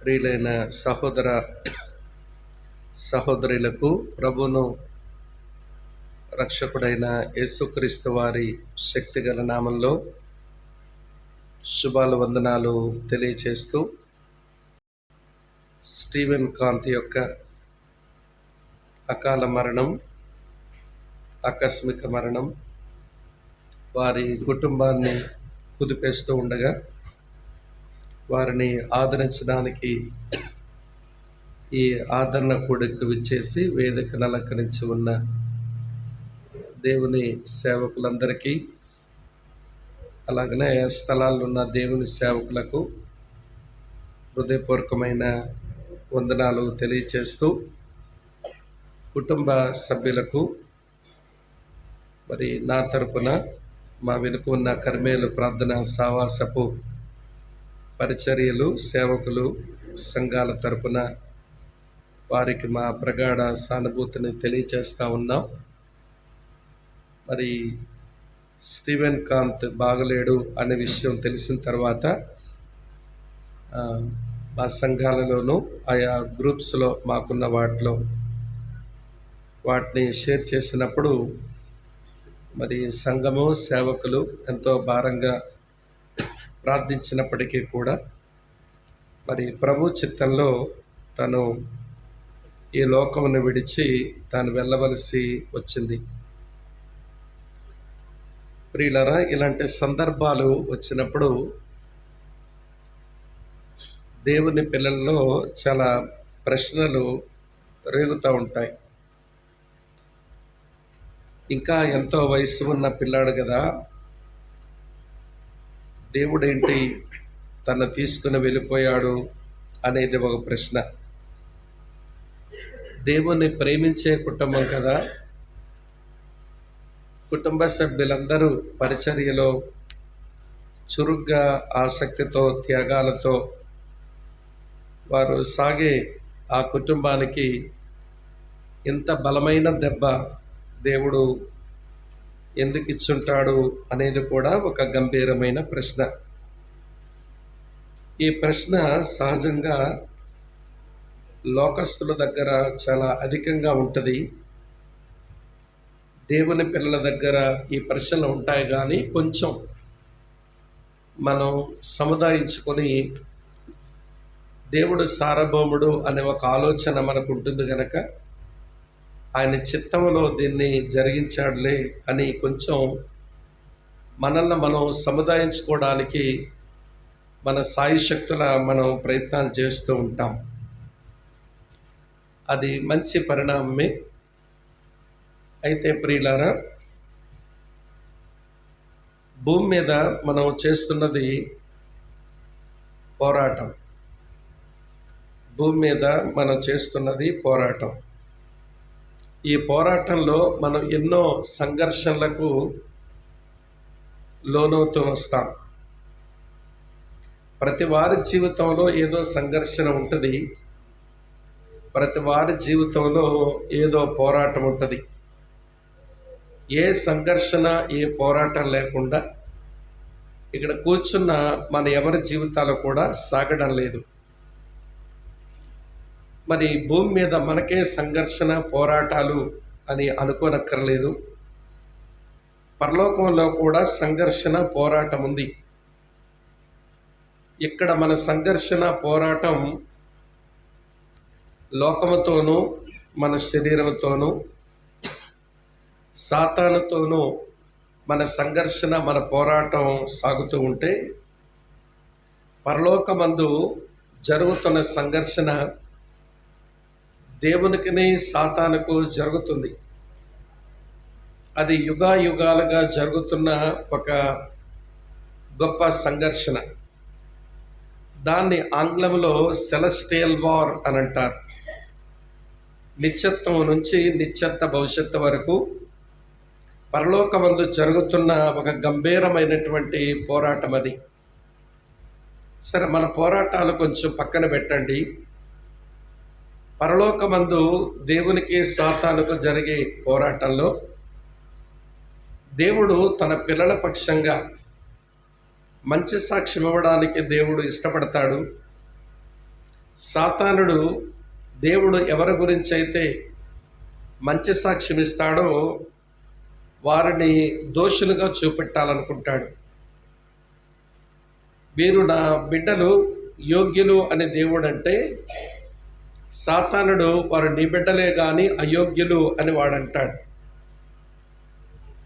ప్రియులైన సహోదర సహోదరులకు ప్రభువును రక్షకుడైన యేసుక్రీస్తు వారి శక్తిగల నామంలో శుభాలు వందనాలు తెలియచేస్తూ, స్టీవెన్ కాంతి యొక్క అకాల మరణం, ఆకస్మిక మరణం వారి కుటుంబాన్ని కుదిపేస్తూ ఉండగా, వారిని ఆదరించడానికి ఈ ఆదరణ కూడికి విచ్చేసి వేదికను అలంకరించి ఉన్న దేవుని సేవకులందరికీ, అలాగనే స్థలాల్లో ఉన్న దేవుని సేవకులకు హృదయపూర్వకమైన వందనాలు తెలియచేస్తూ, కుటుంబ సభ్యులకు మరి నా తరపున, మా వెనుక ఉన్న కర్మేలు ప్రార్థన సావాసపు పరిచర్యలు సేవకులు సంఘాల తరపున వారికి మా ప్రగాఢ సానుభూతిని తెలియచేస్తూ ఉన్నాం. మరి స్టీవెన్ కాంత్ బాగలేడు అనే విషయం తెలిసిన తర్వాత మా సంఘాలలోనూ ఆయా గ్రూప్స్లో మాకున్న వాటిని షేర్ చేసినప్పుడు మరి సంఘము సేవకులు ఎంతో భారంగా ప్రార్థించినప్పటికీ కూడా మరి ప్రభు చిత్తంలో తను ఈ లోకమును విడిచి తాను వెళ్ళవలసి వచ్చింది. ప్రియులారా, ఇలాంటి సందర్భాలు వచ్చినప్పుడు దేవుని పిల్లల్లో చాలా ప్రశ్నలు రేగుతూ ఉంటాయి. ఇంకా ఎంతో వయసు ఉన్న పిల్లాడు కదా, దేవుడేంటి తను తీసుకుని వెళ్ళిపోయాడు అనేది ఒక ప్రశ్న. దేవుని ప్రేమించే కుటుంబం కదా, కుటుంబ సభ్యులందరూ పరిచర్యలో చురుగ్గా ఆసక్తితో త్యాగాలతో వారు సాగే ఆ కుటుంబానికి ఇంత బలమైన దెబ్బ దేవుడు ఎందుకు ఇచ్చుంటాడు అనేది కూడా ఒక గంభీరమైన ప్రశ్న. ఈ ప్రశ్న సహజంగా లోకస్తుల దగ్గర చాలా అధికంగా ఉంటుంది. దేవుని పిల్లల దగ్గర ఈ ప్రశ్నలు ఉంటాయి, కానీ కొంచెం మనం సముదాయించుకొని దేవుడు సార్వభౌముడు అనే ఒక ఆలోచన మనకు ఉంటుంది కనుక ఆయన చిత్తంలో దీన్ని జరిగించాడులే అని కొంచెం మనల్ని మనం సముదాయించుకోవడానికి మన సాయశక్తుల మనం ప్రయత్నాలు చేస్తూ ఉంటాం. అది మంచి పరిణామమే. అయితే ప్రియులారా, భూమి మీద మనం చేస్తున్నది పోరాటం. భూమి మీద మనం చేస్తున్నది పోరాటం. ఈ పోరాటంలో మనం ఎన్నో సంఘర్షణలకు లోనవుతూ వస్తాం. ప్రతి వారి జీవితంలో ఏదో సంఘర్షణ ఉంటుంది, ప్రతి వారి జీవితంలో ఏదో పోరాటం ఉంటుంది. ఏ సంఘర్షణ ఏ పోరాటం లేకుండా ఇక్కడ కూర్చున్న మన ఎవరి జీవితాలు కూడా సాగడం లేదు. మరి భూమి మీద మనకే సంఘర్షణ పోరాటాలు అని అనుకోనక్కర్లేదు. పరలోకంలో కూడా సంఘర్షణ పోరాటం ఉంది. ఇక్కడ మన సంఘర్షణ పోరాటం లోకముతోనూ మన శరీరంతోనూ సాతానుతోనూ మన సంఘర్షణ మన పోరాటం సాగుతూ ఉంటే, పరలోకమందు జరుగుతున్న సంఘర్షణ దేవునికిని సాతానుకు జరుగుతుంది. అది యుగాలుగా జరుగుతున్న ఒక గొప్ప సంఘర్షణ. దాన్ని ఆంగ్లంలో సెలెస్టియల్ వార్ అని అంటారు. నిత్యత్వం నుంచి నిత్యత్వ భవిష్యత్తు వరకు పరలోకమందు జరుగుతున్న ఒక గంభీరమైనటువంటి పోరాటం అది. సరే, మన పోరాటాలు కొంచెం పక్కన పెట్టండి. పరలోకమందు దేవునికి సాతానుకు జరిగే పోరాటంలో దేవుడు తన పిల్లల పక్షంగా మంచి సాక్ష్యం ఇవ్వడానికి దేవుడు ఇష్టపడతాడు. సాతానుడు దేవుడు ఎవరి గురించి అయితే మంచి సాక్ష్యం ఇస్తాడో వారిని దోషులుగా చూపెట్టాలనుకుంటాడు. వీరు నా బిడ్డలు యోగ్యులు అని దేవుడు అంటే, సాతానుడు వారు నీ బిడ్డలే కానీ అయోగ్యులు అని వాడంటాడు.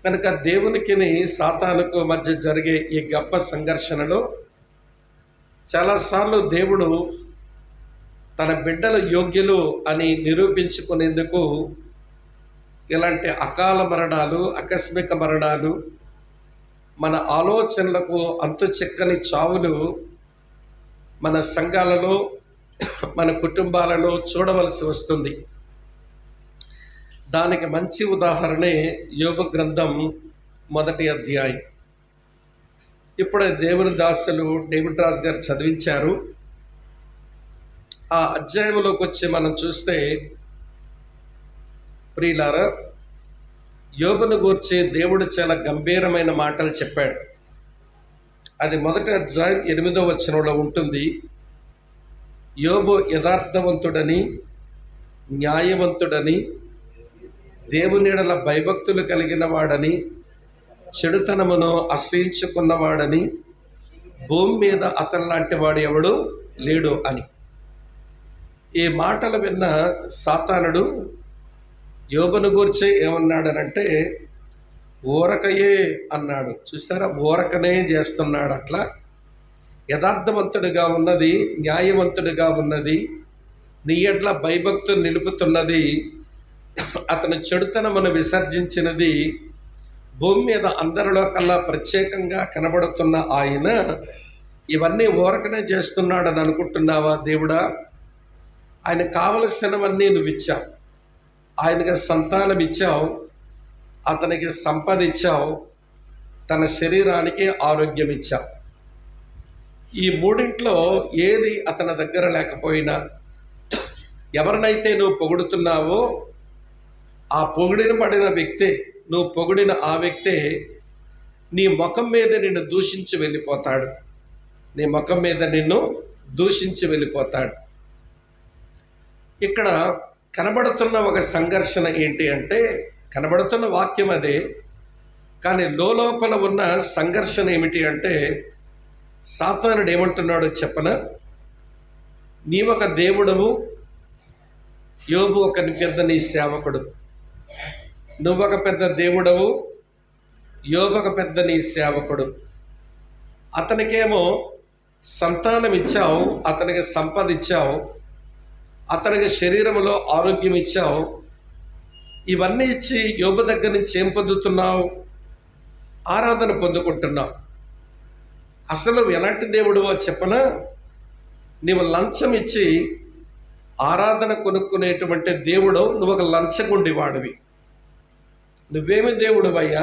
కనుక దేవునికి సాతానుకు మధ్య జరిగే ఈ గొప్ప సంఘర్షణలో చాలాసార్లు దేవుడు తన బిడ్డలు యోగ్యులు అని నిరూపించుకునేందుకు ఇలాంటి అకాల మరణాలు, ఆకస్మిక మరణాలు, మన ఆలోచనలకు అంతు చిక్కని చావులు మన సంఘాలలో, మన కుటుంబాలలో చూడవలసి వస్తుంది. దానికి మంచి ఉదాహరణే యోబు గ్రంథం 1వ అధ్యాయం. ఇప్పుడే దేవుని దాసులు డేవిడ్ రాజు గారు చదివించారు. ఆ అధ్యాయంలోకి వచ్చి మనం చూస్తే, ప్రియులారా, యోబును గూర్చి దేవుడు చాలా గంభీరమైన మాటలు చెప్పాడు. అది 1వ అధ్యాయం 8వ వచనంలో ఉంటుంది. యోబు యథార్థవంతుడని, న్యాయవంతుడని, దేవుని యెడల భయభక్తులు కలిగిన వాడని, చెడుతనమును అసహించుకున్నవాడని, భూమి మీద అతని లాంటి వాడు ఎవడు లేడు అని. ఈ మాటలు విన్న సాతానుడు యోబును గూర్చి ఏమన్నాడనంటే, ఊరకయే అన్నాడు. చూసారా, ఊరకనే చేస్తున్నాడు. అట్లా యథార్థవంతుడిగా ఉన్నది, న్యాయవంతుడిగా ఉన్నది, నీ యెడల భయభక్తులు నిలుపుతున్నది, అతను చెడుతనమును విసర్జించినది, భూమి మీద అందరిలో కల్లా ప్రత్యేకంగా కనబడుతున్న ఆయన ఇవన్నీ ఊరకనే చేస్తున్నాడని అనుకుంటున్నావా దేవుడా? ఆయన కావలసినవన్నీ నువ్వు ఇచ్చావు. ఆయనకి సంతానం ఇచ్చావు, అతనికి సంపద ఇచ్చావు, తన శరీరానికి ఆరోగ్యం ఇచ్చావు. ఈ మూడింట్లో ఏది అతని దగ్గర లేకపోయినా, ఎవరినైతే నువ్వు పొగుడుతున్నావో ఆ పొగిడినబడిన వ్యక్తే, నువ్వు పొగిడిన ఆ వ్యక్తే నీ ముఖం మీద నిన్ను దూషించి వెళ్ళిపోతాడు. నీ ముఖం మీద నిన్ను దూషించి వెళ్ళిపోతాడు. ఇక్కడ కనబడుతున్న ఒక సంఘర్షణ ఏంటి అంటే, కనబడుతున్న వాక్యం అదే, కానీ లోపల ఉన్న సంఘర్షణ ఏమిటి అంటే, సాతానుడు ఏమంటున్నాడో చెప్పన, నీవొక దేవుడవు, యోబు ఒక పెద్ద నీ సేవకుడు. నువ్వొక పెద్ద దేవుడవు, యోబు ఒక పెద్ద నీ సేవకుడు. అతనికేమో సంతానం ఇచ్చావు, అతనికి సంపద ఇచ్చావు, అతనికి శరీరంలో ఆరోగ్యం ఇచ్చావు. ఇవన్నీ ఇచ్చి యోబు దగ్గర నుంచి ఏం పొందుతున్నావు? ఆరాధన పొందుకుంటున్నావు. అసలు ఎలాంటి దేవుడువో చెప్పనా? నీవు లంచం ఇచ్చి ఆరాధన కొనుక్కునేటువంటి దేవుడు, నువ్వు ఒక లంచగొండి వాడివి. నువ్వేమి దేవుడు అయ్యా?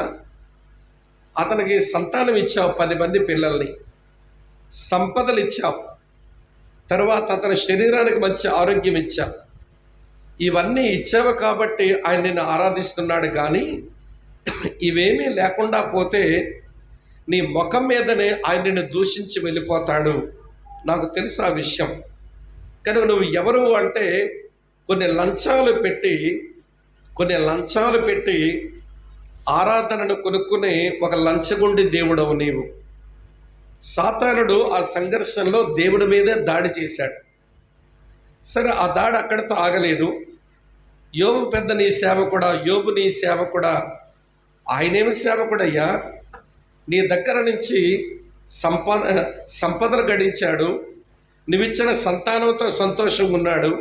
అతనికి సంతానం ఇచ్చావు, 10 మంది పిల్లల్ని, సంపదలు ఇచ్చావు, తర్వాత అతని శరీరానికి మంచి ఆరోగ్యం ఇచ్చావు. ఇవన్నీ ఇచ్చావు కాబట్టి ఆయన నిన్ను ఆరాధిస్తున్నాడు. కానీ ఇవేమీ లేకుండా పోతే నీ ముఖం మీదనే ఆయన నిన్ను దూషించి వెళ్ళిపోతాడు. నాకు తెలుసు ఆ విషయం. కనుక నువ్వు ఎవరు అంటే, కొన్ని లంచాలు పెట్టి ఆరాధనను కొనుక్కునే ఒక లంచగొండి దేవుడవు నీవు. సాతానుడు ఆ సంఘర్షణలో దేవుడి మీదే దాడి చేశాడు. సరే, ఆ దాడి అక్కడితో ఆగలేదు. యోబు పెద్ద నీ సేవకుడా, యోబు నీ సేవకుడా. ఆయనేమి సేవకుడయ్యా? నీ దగ్గర నుంచి సంపదలు గడించాడు, నువ్విచ్చిన సంతానంతో సంతోషంగా ఉన్నాడు,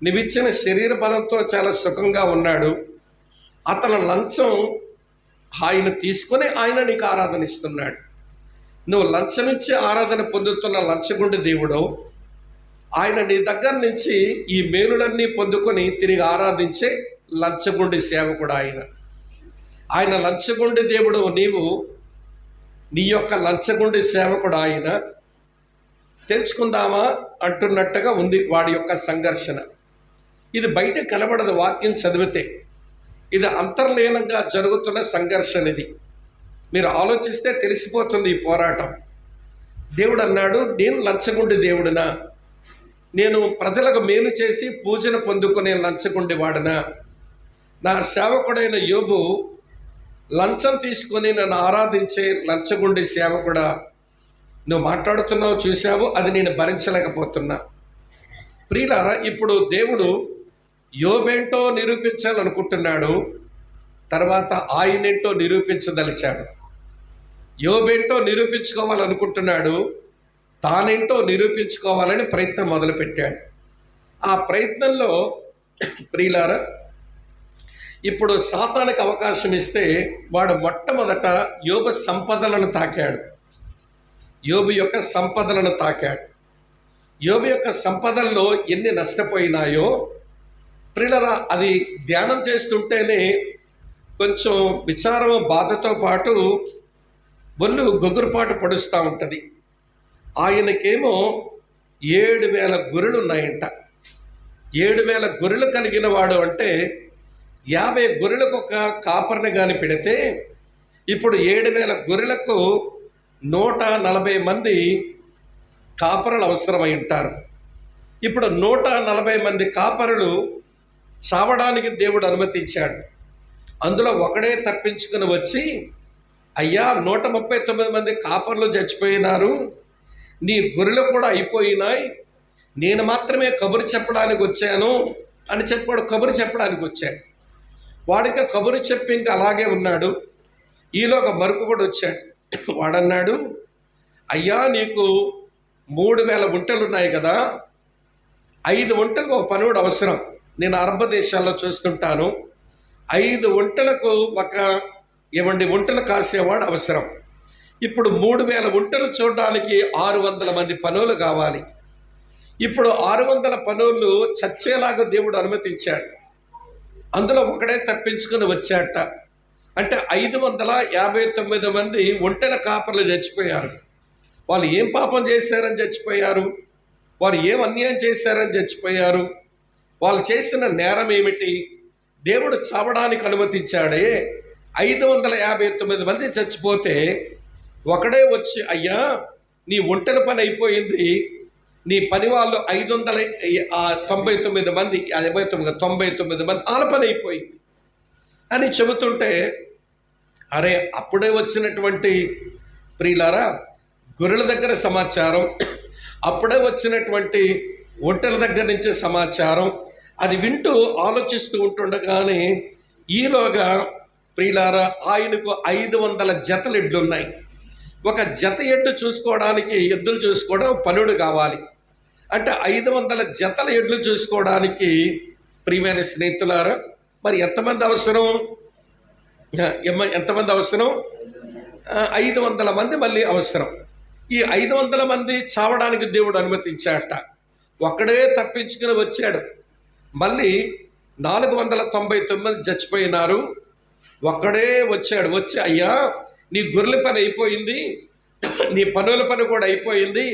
నువ్విచ్చిన శరీర బలంతో చాలా సుఖంగా ఉన్నాడు. అతను లంచం ఆయన తీసుకొని ఆయన నీకు ఆరాధన ఇస్తున్నాడు. నువ్వు లంచం ఇచ్చి ఆరాధన పొందుతున్న లంచగొండి దేవుడు, ఆయన నీ దగ్గర నుంచి ఈ మేలులన్నీ పొందుకొని తిరిగి ఆరాధించే లంచగొండి సేవకుడు ఆయన లంచగొండి దేవుడు నీవు, నీ యొక్క లంచగొండి సేవకుడు ఆయన. తెలుసుకుందామా అంటున్నట్టుగా ఉంది వాడి యొక్క సంఘర్షణ. ఇది బయట కనబడదు, వాక్యం చదివితే. ఇది అంతర్లీనంగా జరుగుతున్న సంఘర్షణ. ఇది మీరు ఆలోచిస్తే తెలిసిపోతుంది ఈ పోరాటం. దేవుడు అన్నాడు, నేను లంచగొండి దేవుడినా? నేను ప్రజలకు మేలు చేసి పూజను పొందుకునే లంచగొండివాడనా? నా సేవకుడైన యోబు లంచం తీసుకొని నన్ను ఆరాధించే లంచగొండి సేవకుడా, నువ్వు మాట్లాడుతున్నావు చూశావు, అది నేను భరించలేకపోతున్నా. ప్రియులారా, ఇప్పుడు దేవుడు యోబేంటో నిరూపించాలనుకుంటున్నాడు, తర్వాత ఆయనేంటో నిరూపించదలిచాడు. యోబేంటో నిరూపించుకోవాలనుకుంటున్నాడు, తానేంటో నిరూపించుకోవాలని ప్రయత్నం మొదలుపెట్టాడు. ఆ ప్రయత్నంలో ప్రియులారా, ఇప్పుడు సాతానికి అవకాశం ఇస్తే వాడు మొట్టమొదట యోబు సంపదలను తాకాడు. యోబు యొక్క సంపదలను తాకాడు. యోబు యొక్క సంపదల్లో ఎన్ని నష్టపోయినాయో ప్రియులారా, అది ధ్యానం చేస్తుంటేనే కొంచెం విచారం, బాధతో పాటు ఒళ్ళు గొగ్గురుపాటు పడుస్తూ ఉంటుంది. ఆయనకేమో 7,000 గొర్రెలు ఉన్నాయంట. 7,000 గొర్రెలు కలిగిన వాడు అంటే 50 గొర్రెలకు ఒక కాపరిని కానీ పెడితే ఇప్పుడు 7,000 గొర్రెలకు 140 మంది కాపరులు అవసరమై ఉంటారు. ఇప్పుడు 140 మంది కాపరులు చావడానికి దేవుడు అనుమతించాడు. అందులో ఒకడే తప్పించుకుని వచ్చి, అయ్యా 139 మంది కాపర్లు చచ్చిపోయినారు, నీ గొర్రెలు కూడా అయిపోయినాయి, నేను మాత్రమే కబురు చెప్పడానికి వచ్చాను అని చెప్పాడు. కబురు చెప్పడానికి వచ్చాడు. వాడికి కబురు చెప్పి ఇంకా అలాగే ఉన్నాడు. ఈలోగా మరుకు కూడా వచ్చాడు. వాడన్నాడు, అయ్యా నీకు 3,000 ఒంటెలు ఉన్నాయి కదా, 5 ఒంటెలకు ఒక పనుడు అవసరం. నేను అరబ్ దేశాల్లో చూస్తుంటాను, 5 ఒంటెలకు ఒక ఒంటెలు కాసేవాడు అవసరం. ఇప్పుడు 3,000 ఒంటెలు చూడడానికి 600 మంది పనులు కావాలి. ఇప్పుడు 600 పనులు చచ్చేలాగా దేవుడు అనుమతించాడు. అందులో ఒకడే తప్పించుకొని వచ్చాట. అంటే 559 మంది ఒంటెల కాపర్లు చచ్చిపోయారు. వాళ్ళు ఏం పాపం చేశారని చచ్చిపోయారు? వారు ఏం అన్యాయం చేశారని చచ్చిపోయారు? వాళ్ళు చేసిన నేరం ఏమిటి? దేవుడు చావడానికి అనుమతించాడే. 559 మంది చచ్చిపోతే ఒకడే వచ్చి, అయ్యా నీ ఒంటెల పని అయిపోయింది, నీ పని వాళ్ళు 599 మంది 99 మంది వాళ్ళ పని అయిపోయింది అని చెబుతుంటే, అరే అప్పుడే వచ్చినటువంటి ప్రియులారా గొర్రెల దగ్గర సమాచారం, అప్పుడే వచ్చినటువంటి ఒంటెల దగ్గర నుంచి సమాచారం, అది వింటూ ఆలోచిస్తూ ఉంటుండగానే ఈలోగా ప్రియులారా ఆయనకు 500 జతలు ఎడ్లున్నాయి. ఒక జత ఎడ్డు చూసుకోవడానికి, ఎద్దులు చూసుకోవడం పనుడు కావాలి. అంటే 500 జతల ఎడ్లు చూసుకోవడానికి ప్రియమైన స్నేహితులారా మరి ఎంతమంది అవసరం? ఎంతమంది అవసరం? 500 మంది మళ్ళీ అవసరం. ఈ 500 మంది చావడానికి దేవుడు అనుమతించాట. ఒక్కడే తప్పించుకుని వచ్చాడు. మళ్ళీ 499 మంది చచ్చిపోయినారు. ఒక్కడే వచ్చాడు. వచ్చి, అయ్యా నీ గొర్రెల పని అయిపోయింది, నీ పనుల పని కూడా అయిపోయింది,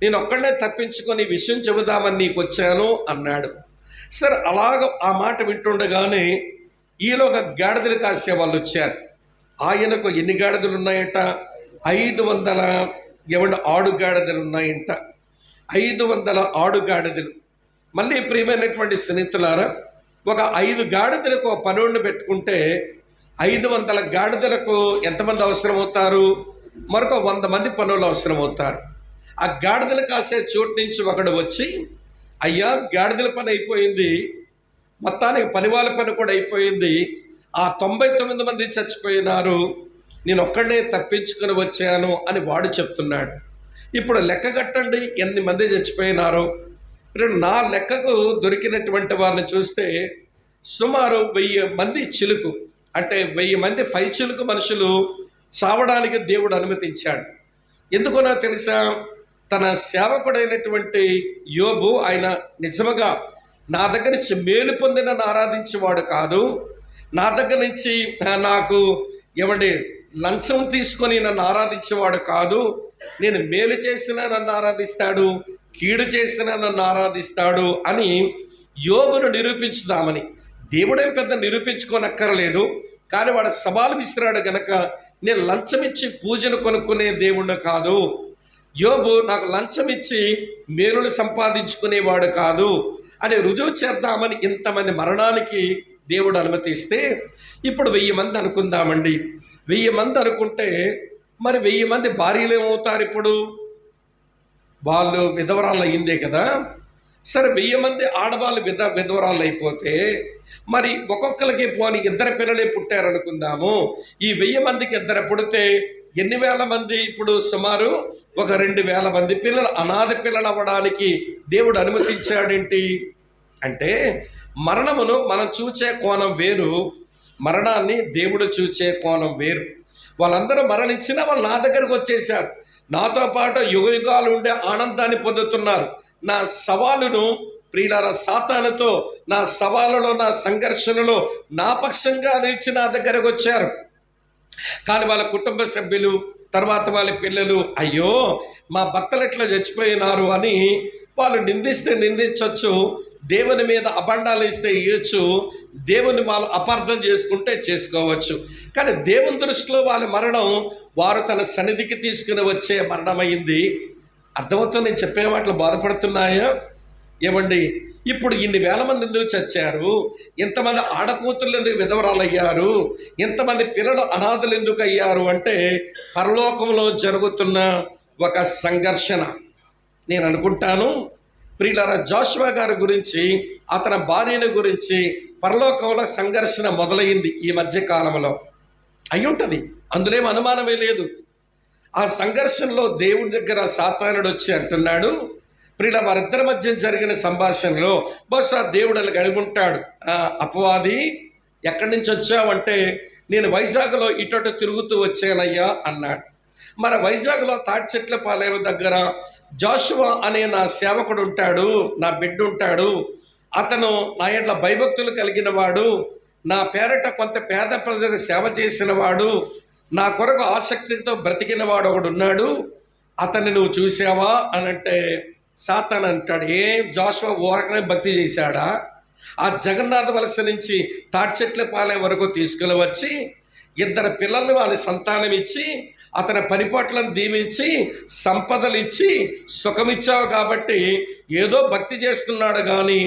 నేను ఒక్కడే తప్పించుకొని విషయం చెబుదామని నీకు వచ్చాను అన్నాడు. సరే అలాగ ఆ మాట వింటుండగానే ఈలోగా గాడిదలు కాసే వాళ్ళు వచ్చారు. ఆయనకు ఎన్ని గాడిదలు ఉన్నాయంట? 500 ఆడుగాడిదలు ఉన్నాయంట. 500 ఆడుగాడిదలు. మళ్ళీ ప్రియమైనటువంటి స్నేహితులారా, ఒక 5 గాడిదలకు ఒక పనుడిని పెట్టుకుంటే 500 గాడిదలకు ఎంతమంది అవసరం అవుతారు? మరొక 100 మంది పనులు అవసరం అవుతారు. ఆ గాడిదలు కాసే చోటు నుంచి ఒకడు వచ్చి, అయ్యా గాడిదల పని అయిపోయింది, మొత్తానికి పనివాళ్ళ పని కూడా అయిపోయింది, ఆ 99 మంది చచ్చిపోయినారు, నేను ఒక్కడనే తప్పించుకొని వచ్చాను అని వాడు చెప్తున్నాడు. ఇప్పుడు లెక్క కట్టండి ఎన్ని మంది చచ్చిపోయినారో. నా లెక్కకు దొరికినటువంటి వారిని చూస్తే సుమారు 1000 మంది చిలుకు, అంటే 1000 మంది పై చిలుకు మనుషులు చావడానికి దేవుడు అనుమతించాడు. ఎందుకనో తెలుసా? తన సేవకుడైనటువంటి యోబు ఆయన నిజముగా నా దగ్గర నుంచి మేలు పొంది నన్ను ఆరాధించేవాడు కాదు, నా దగ్గర నుంచి నాకు లంచం తీసుకొని నన్ను ఆరాధించేవాడు కాదు, నేను మేలు చేసినా నన్ను ఆరాధిస్తాడు, కీడు చేసినా నన్ను ఆరాధిస్తాడు అని యోబును నిరూపించుదామని. దేవుడేం పెద్ద నిరూపించుకోనక్కర్లేదు, కానీ వాడు సవాలు విసిరాడు గనక నేను లంచం ఇచ్చి పూజను కొనుక్కునే దేవుణ్ణి కాదు, యోబు నాకు లంచం ఇచ్చి మేలులు సంపాదించుకునేవాడు కాదు అని రుజువు చేద్దామని ఇంతమంది మరణానికి దేవుడు అనుమతిస్తే ఇప్పుడు 1000 మంది అనుకుందామండి. 1000 మంది అనుకుంటే మరి 1000 మంది భార్యలు ఏమవుతారు? ఇప్పుడు వాళ్ళు విధవరాళ్ళు అయ్యిందే కదా. సరే 1000 మంది ఆడవాళ్ళు విధవరాళ్ళు అయిపోతే మరి ఒక్కొక్కరికి పోని 2 పిల్లలే పుట్టారనుకుందాము. ఈ 1000 మందికి 2 పుడితే ఎన్ని వేల మంది? ఇప్పుడు సుమారు ఒక 2000 మంది పిల్లలు అనాథ పిల్లలు అవ్వడానికి దేవుడు అనుమతించాడేంటి అంటే, మరణమును మనం చూచే కోణం వేరు, మరణాన్ని దేవుడు చూచే కోణం వేరు. వాళ్ళందరూ మరణించినా వాళ్ళు నా దగ్గరకు వచ్చేసారు, నాతో పాటు యుగయుగాలు ఉండే ఆనందాన్ని పొందుతున్నారు. నా సవాలును ప్రియులారా సాతానుతో నా సవాలులో నా సంఘర్షణలో నా పక్షంగా నిలిచి నా దగ్గరకు వచ్చారు. కానీ వాళ్ళ కుటుంబ సభ్యులు తర్వాత వాళ్ళ పిల్లలు అయ్యో మా భర్తలు ఎట్లా చచ్చిపోయినారు అని వాళ్ళు నిందిస్తే నిందించవచ్చు, దేవుని మీద అబండాలు ఇస్తే ఇవ్వచ్చు, దేవుని వాళ్ళు అపార్థం చేసుకుంటే చేసుకోవచ్చు. కానీ దేవుని దృష్టిలో వాళ్ళ మరణం వారు తన సన్నిధికి తీసుకుని వచ్చే మరణమైంది. అర్థమవుతుంది నేను చెప్పే మాటలు బాధపడుతున్నాయా? ఏమండి, ఇప్పుడు ఇన్ని వేల మంది ఎందుకు చచ్చారు? ఇంతమంది ఆడకూతులు ఎందుకు విధవరాలు అయ్యారు? ఇంతమంది పిల్లలు అనాథలు ఎందుకు అయ్యారు అంటే పరలోకంలో జరుగుతున్న ఒక సంఘర్షణ. నేను అనుకుంటాను ప్రియులారా, జోషువా గారి గురించి అతని భార్యను గురించి పరలోకంలో సంఘర్షణ మొదలైంది ఈ మధ్య కాలంలో. అయ్యుంటుంది, అందులో ఏం అనుమానమే లేదు. ఆ సంఘర్షణలో దేవుడి దగ్గర సాతానుడు వచ్చి అంటున్నాడు, ప్రియుల వారిద్దరి మధ్య జరిగిన సంభాషణలో బహుశా దేవుడు అలా అడుగుంటాడు, అపవాది ఎక్కడి నుంచి వచ్చావంటే నేను వైజాగ్లో ఇటు తిరుగుతూ వచ్చానయ్యా అన్నాడు. మన వైజాగ్లో తాటి చెట్ల పాలెం దగ్గర జోషువా అనే నా సేవకుడు ఉంటాడు, నా బిడ్డ ఉంటాడు. అతను నా ఎడ్ల భయభక్తులు కలిగిన వాడు, నా పేరట కొంత పేద ప్రజలకు సేవ చేసిన వాడు, నా కొరకు ఆసక్తితో బ్రతికిన వాడు ఒకడు ఉన్నాడు, అతన్ని నువ్వు చూసావా అని అంటే సాతాను అంటాడు, జోషువా ఊరకనే భక్తి చేశాడా? ఆ జగన్నాథ వలస నుంచి తాటి చెట్ల పాలెం వరకు తీసుకుని వచ్చి 2 పిల్లల్ని వాళ్ళ సంతానం ఇచ్చి అతని పరిపాట్లను దీవించి సంపదలు ఇచ్చి సుఖమిచ్చావు కాబట్టి ఏదో భక్తి చేస్తున్నాడు. కానీ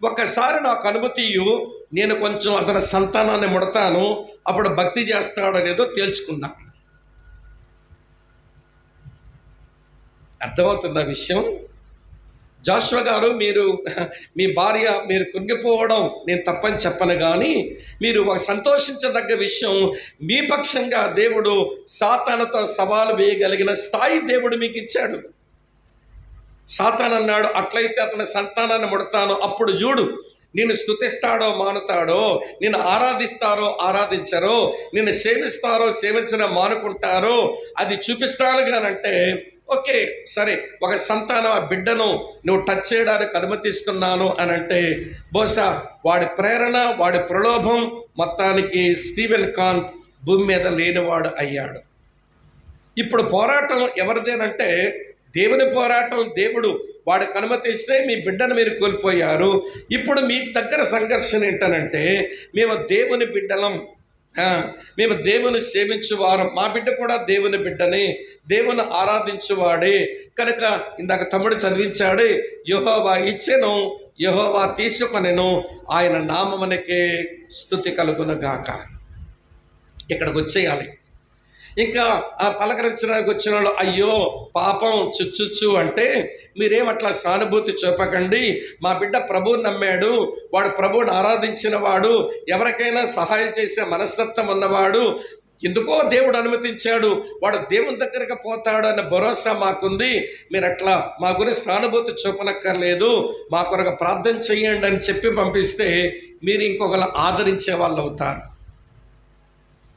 ఒక్కసారి నాకు అనుమతి ఇవ్వు, నేను కొంచెం అతని సంతానాన్ని ముడతాను, అప్పుడు భక్తి చేస్తాడనేదో తేల్చుకున్నా. అర్థమవుతుందా విషయం? జోషువా గారు, మీరు మీ భార్య మీరు కుంగిపోవడం నేను తప్పని చెప్పను, కానీ మీరు ఒక సంతోషించదగ్గ విషయం, మీ పక్షంగా దేవుడు సాతానుతో సవాలు వేయగలిగిన స్థాయి దేవుడు మీకు ఇచ్చాడు. సాతాను అన్నాడు, అట్లయితే అతని సంతానాన్ని ముడతాను, అప్పుడు చూడు నిన్ను స్తుతిస్తాడో మానుతాడో, నిన్ను ఆరాధిస్తారో ఆరాధించరో, నిన్ను సేవిస్తారో సేవించడం మానుకుంటారో అది చూపిస్తాను. కానంటే ఓకే సరే, ఒక సంతానం ఆ బిడ్డను నువ్వు టచ్ చేయడానికి అనుమతిస్తున్నాను అని అంటే బహుశా వాడి ప్రేరణ వాడి ప్రలోభం మొత్తానికి స్టీవెన్ కాన్ భూమి మీద లేనివాడు అయ్యాడు. ఇప్పుడు పోరాటం ఎవరిదేనంటే దేవుని పోరాటం. దేవుడు వాడికి అనుమతిస్తే మీ బిడ్డను మీరు కోల్పోయారు. ఇప్పుడు మీకు దగ్గర సంఘర్షణ ఏంటనంటే మేము దేవుని బిడ్డలం, మేము దేవుని సేవించువారం, మా బిడ్డ కూడా దేవుని బిడ్డని, దేవుని ఆరాధించువాడే కనుక ఇందాక తమ్ముడు చదివించాడే, యెహోవా ఇచ్చెను యెహోవా తీసుకొనెను ఆయన నామమునకే స్తుతి కలుగునుగాక. ఇక్కడికి వచ్చేయాలి. ఇంకా ఆ పలకరించడానికి వచ్చిన వాళ్ళు అయ్యో పాపం చుచ్చు అంటే మీరేమట్లా సానుభూతి చూపకండి, మా బిడ్డ ప్రభువుని నమ్మాడు, వాడు ప్రభువుని ఆరాధించిన వాడు, ఎవరికైనా సహాయం చేసే మనస్తత్వం ఉన్నవాడు, ఎందుకో దేవుడు అనుమతించాడు, వాడు దేవుని దగ్గరికి పోతాడు అన్న భరోసా మాకుంది, మీరు అట్లా మా గురించి సానుభూతి చూపనక్కర్లేదు, మా కొరకు ప్రార్థన చెయ్యండి అని చెప్పి పంపిస్తే మీరు ఇంకొకరు ఆదరించే వాళ్ళు అవుతారు.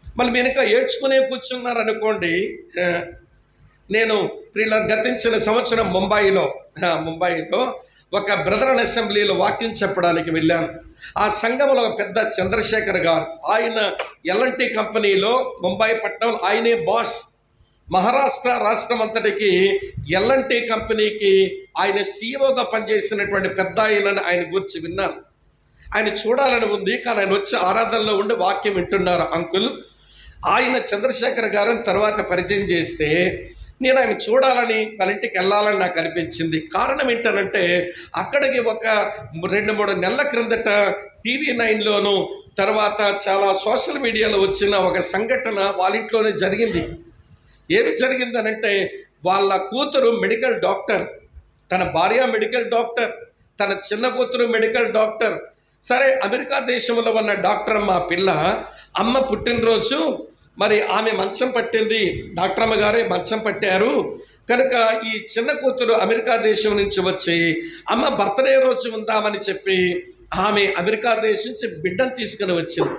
మళ్ళీ మీరు ఇంకా ఏడ్చుకునే కూర్చున్నారు అనుకోండి. నేను గతించిన సంవత్సరం ముంబైలో ఒక బ్రదరన్ అసెంబ్లీలో వాక్యం చెప్పడానికి వెళ్ళాను. ఆ సంఘంలో ఒక పెద్ద చంద్రశేఖర్ గారు, ఆయన ఎల్ఎన్టీ కంపెనీలో ముంబై పట్టణంలో ఆయనే బాస్. మహారాష్ట్ర రాష్ట్రం అంతటికి ఎల్ఎన్టీ కంపెనీకి ఆయన సీఈఓగా పనిచేసినటువంటి పెద్ద ఆయన గురించి విన్నాను. ఆయన చూడాలని ఉంది, కానీ ఆయన వచ్చి ఆరాధనలో ఉండి వాక్యం వింటున్నారు అంకుల్. ఆయన చంద్రశేఖర్ గారిని తర్వాత పరిచయం చేస్తే నేను ఆయన చూడాలని వాళ్ళ ఇంటికి వెళ్ళాలని నాకు అనిపించింది. కారణం ఏంటనంటే అక్కడికి ఒక 2-3 నెలల క్రిందట TV9లోను తర్వాత చాలా సోషల్ మీడియాలో వచ్చిన ఒక సంఘటన వాళ్ళ ఇంట్లోనే జరిగింది. ఏమి జరిగిందనంటే వాళ్ళ కూతురు మెడికల్ డాక్టర్, తన భార్య మెడికల్ డాక్టర్, తన చిన్న కూతురు మెడికల్ డాక్టర్. సరే, అమెరికా దేశంలో ఉన్న డాక్టర్ అమ్మ పిల్ల అమ్మ పుట్టినరోజు, మరి ఆమె మంచం పట్టింది, డాక్టర్ అమ్మ గారే మంచం పట్టారు కనుక ఈ చిన్న కూతురు అమెరికా దేశం నుంచి వచ్చి అమ్మ బర్త్డే రోజు ఉందామని చెప్పి ఆమె అమెరికా దేశం నుంచి బిడ్డను తీసుకుని వచ్చింది.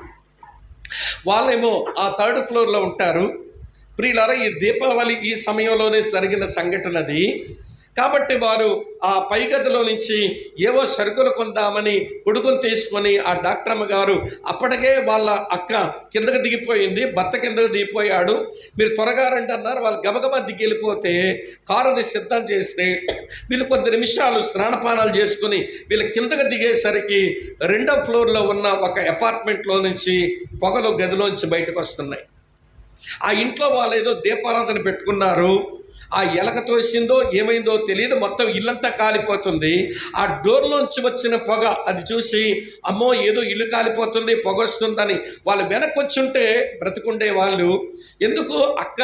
వాళ్ళేమో ఆ 3rd ఫ్లోర్లో ఉంటారు. ప్రియులారా, ఈ దీపావళి ఈ సమయంలోనే జరిగిన సంఘటన అది. కాబట్టి వారు ఆ పై గదిలో నుంచి ఏవో సరుకులు కొందామని కొడుకుని తీసుకొని ఆ డాక్టర్ అమ్మ గారు అప్పటికే వాళ్ళ అక్క కిందకు దిగిపోయింది, భర్త కిందకు దిగిపోయాడు, మీరు త్వరగా రండి అన్నారు. వాళ్ళు గబగబా దిగి వెళ్ళిపోతే కారుని సిద్ధం చేస్తే వీళ్ళు కొద్ది నిమిషాలు స్నానపానాలు చేసుకుని వీళ్ళు కిందకు దిగేసరికి 2వ ఫ్లోర్లో ఉన్న ఒక అపార్ట్మెంట్లో నుంచి పొగలు గదిలోంచి బయటకు వస్తున్నాయి. ఆ ఇంట్లో వాళ్ళు ఏదో దీపారాధన పెట్టుకున్నారు. ఆ ఎలక తోసిందో ఏమైందో తెలియదు, మొత్తం ఇల్లంతా కాలిపోతుంది. ఆ డోర్లోంచి వచ్చిన పొగ అది చూసి అమ్మో ఏదో ఇల్లు కాలిపోతుంది, పొగ వస్తుందని వాళ్ళు వెనక్కి వచ్చుంటే బ్రతుకుండే వాళ్ళు. ఎందుకు అక్క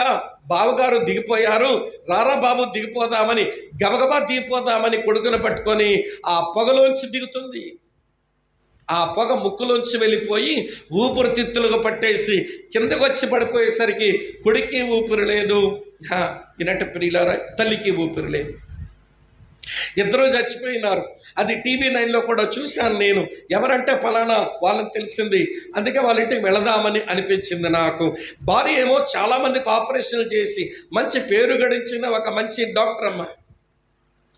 బావగారు దిగిపోయారు, రారా బాబు దిగిపోదామని గబగబా దిగిపోదామని కొడుకును పట్టుకొని ఆ పొగలోంచి దిగుతుంది. ఆ పొగ ముక్కులోంచి వెళ్ళిపోయి ఊపిరితిత్తులుగా పట్టేసి కిందకు వచ్చి పడిపోయేసరికి కొడుక్కి ఊపిరి లేదు, ఇనట ప్రియులారా తల్లికి ఊపిరి లేదు. ఇద్దరూ చచ్చిపోయినారు. అది TV9లో కూడా చూశాను నేను. ఎవరంటే ఫలానా వాళ్ళని తెలిసింది, అందుకే వాళ్ళ ఇంటికి వెళదామని అనిపించింది నాకు. భార్య ఏమో చాలామందికి ఆపరేషన్లు చేసి మంచి పేరు గడించిన ఒక మంచి డాక్టర్ అమ్మ.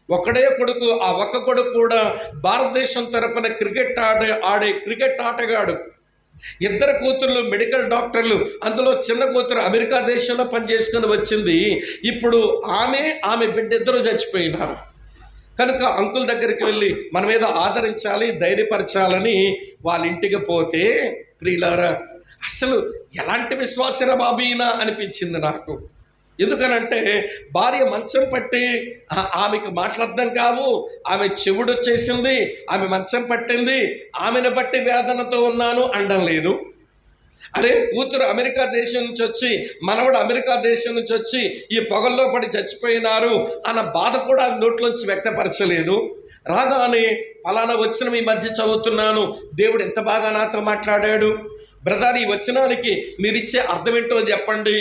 ఒక్కడే కొడుకు, ఆ ఒక్క కొడుకు కూడా భారతదేశం తరపున క్రికెట్ ఆడే క్రికెట్ ఆటగాడు. 2 కూతుర్లు మెడికల్ డాక్టర్లు, అందులో చిన్న కూతురు అమెరికా దేశంలో పనిచేసుకొని వచ్చింది. ఇప్పుడు ఆమె బిడ్డ ఇద్దరు చచ్చిపోయినారు. కనుక అంకుల్ దగ్గరికి వెళ్ళి మన మీద ఆదరించాలి, ధైర్యపరచాలని వాళ్ళ ఇంటికి పోతే ప్రియులారా అసలు ఎలాంటి విశ్వాసరా బాబీనా అనిపించింది నాకు. ఎందుకనంటే భార్య మంచం పట్టి ఆమెకు మాట్లాడడం కావు, ఆమె చెవుడు వచ్చేసింది, ఆమె మంచం పట్టింది, ఆమెను బట్టి వేదనతో ఉన్నాను అనడం లేదు. అరే కూతురు అమెరికా దేశం నుంచి వచ్చి మనవడు అమెరికా దేశం నుంచి వచ్చి ఈ పొగల్లో పడి చచ్చిపోయినారు అన్న బాధ కూడా నోట్లోంచి వ్యక్తపరచలేదు. రాగానే ఫలానా వచనం ఈ మధ్య చదువుతున్నాను, దేవుడు ఎంత బాగా నాతో మాట్లాడాడు, బ్రదర్ ఈ వచనానికి మీరిచ్చే అర్థం ఏంటో చెప్పండి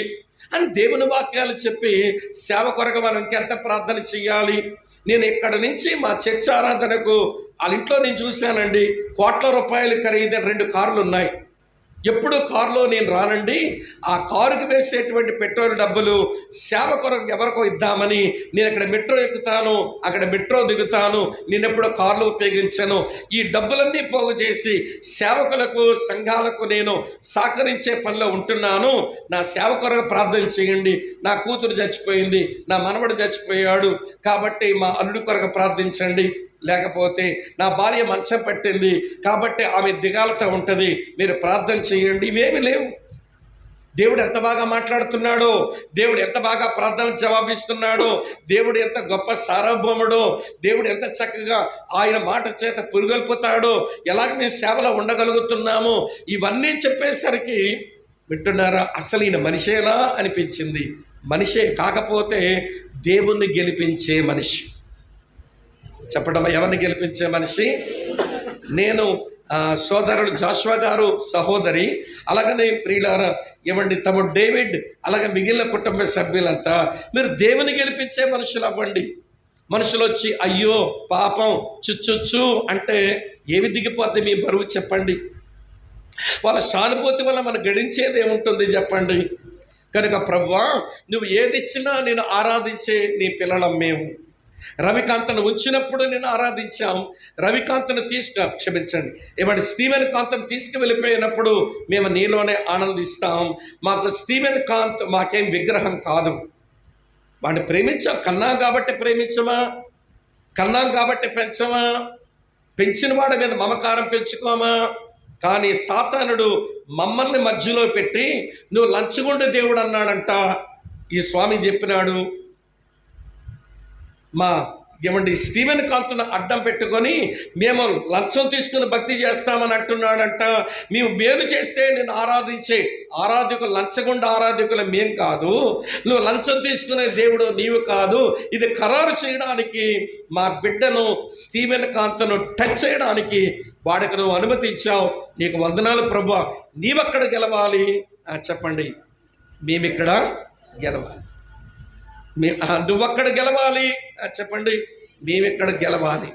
అని దేవుని వాక్యాలు చెప్పి సేవ కొరకు మనం ఇంకెంత ప్రార్థన చెయ్యాలి. నేను ఇక్కడ నుంచి మా చర్చ ఆరాధనకు వాళ్ళ ఇంట్లో నేను చూశానండి, కోట్ల రూపాయలు ఖరీదైన 2 కార్లు ఉన్నాయి. ఎప్పుడు కారులో నేను రానండి, ఆ కారుకి వేసేటువంటి పెట్రోల్ డబ్బులు సేవ కొరకు ఎవరికో ఇద్దామని నేను అక్కడ మెట్రో ఎక్కుతాను, అక్కడ మెట్రో దిగుతాను, నేను ఎప్పుడో కార్లు ఉపయోగించాను. ఈ డబ్బులన్నీ పోగు చేసి సేవకులకు సంఘాలకు నేను సహకరించే పనిలో ఉంటున్నాను, నా సేవ కొరకు ప్రార్థన చేయండి. నా కూతురు చచ్చిపోయింది, నా మనవడు చచ్చిపోయాడు, కాబట్టి మా అల్లుడి కొరకు ప్రార్థించండి. లేకపోతే నా భార్య మంచం పట్టింది కాబట్టి ఆమె దిగాలతో ఉంటుంది, మీరు ప్రార్థన చేయండి. ఇవేమి లేవు. దేవుడు ఎంత బాగా మాట్లాడుతున్నాడో, దేవుడు ఎంత బాగా ప్రార్థన జవాబిస్తున్నాడో, దేవుడు ఎంత గొప్ప సార్వభౌముడో, దేవుడు ఎంత చక్కగా ఆయన మాట చేత పురుగొల్పుతాడో, ఎలాగ మేము సేవలో ఉండగలుగుతున్నామో ఇవన్నీ చెప్పేసరికి వింటున్నారా అసలు ఈయన మనిషేనా అనిపించింది. మనిషే కాకపోతే దేవుణ్ణి గెలిపించే మనిషి. చెప్పడం ఎవరిని గెలిపించే మనిషి? నేను సోదరుడు జాషువా గారు సహోదరి, అలాగనే ప్రియులారా ఇవ్వండి తమ్ముడు డేవిడ్, అలాగే మిగిలిన కుటుంబ సభ్యులంతా మీరు దేవుని గెలిపించే మనుషులు అవ్వండి. మనుషులు వచ్చి అయ్యో పాపం చుచ్చు అంటే ఏవి దిగిపోద్ది మీ బరువు చెప్పండి? వాళ్ళ సానుభూతి వల్ల మనం గడించేది ఏముంటుంది చెప్పండి? కనుక ప్రభువా నువ్వు ఏది ఇచ్చినా నేను ఆరాధించే నీ పిల్లలం మేము. రవికాంతను ఉంచినప్పుడు నేను ఆరాధించాం, రవికాంతను క్షమించండి ఏమంటే స్టీవెన్ కాంతను తీసుకువెళ్ళిపోయినప్పుడు మేము నీలోనే ఆనందిస్తాం. మాకు స్టీవెన్ కాంత్ మాకేం విగ్రహం కాదు, వాడిని ప్రేమించాం, కన్నాం కాబట్టి ప్రేమించమా, కన్నాం కాబట్టి పెంచమా, పెంచిన వాడి మీద మమకారం పెంచుకోమా. కానీ సాతానుడు మమ్మల్ని మధ్యలో పెట్టి నువ్వు లంచగొండ దేవుడు అన్నాడంట. ఈ స్వామి చెప్పినాడు మా ఏమండి స్టీవెన్ కాంతును అడ్డం పెట్టుకొని మేము లంచం తీసుకుని భక్తి చేస్తామని అంటున్నాడంట. మేము మేలు చేస్తే నేను ఆరాధించే ఆరాధకులు లంచగొండ ఆరాధకులు మేం కాదు, నువ్వు లంచం తీసుకునే దేవుడు నీవు కాదు, ఇది ఖరారు చేయడానికి మా బిడ్డను స్టీవెన్ కాంతును టచ్ చేయడానికి వాడికి నువ్వు అనుమతించావు, నీకు వందనాలు ప్రభువా, నీవక్కడ గెలవాలి. చెప్పండి, మేమిక్కడ గెలవాలి, నువ్వక్కడ గెలవాలి. చెప్పండి, మేమిక్కడ గెలవాలి.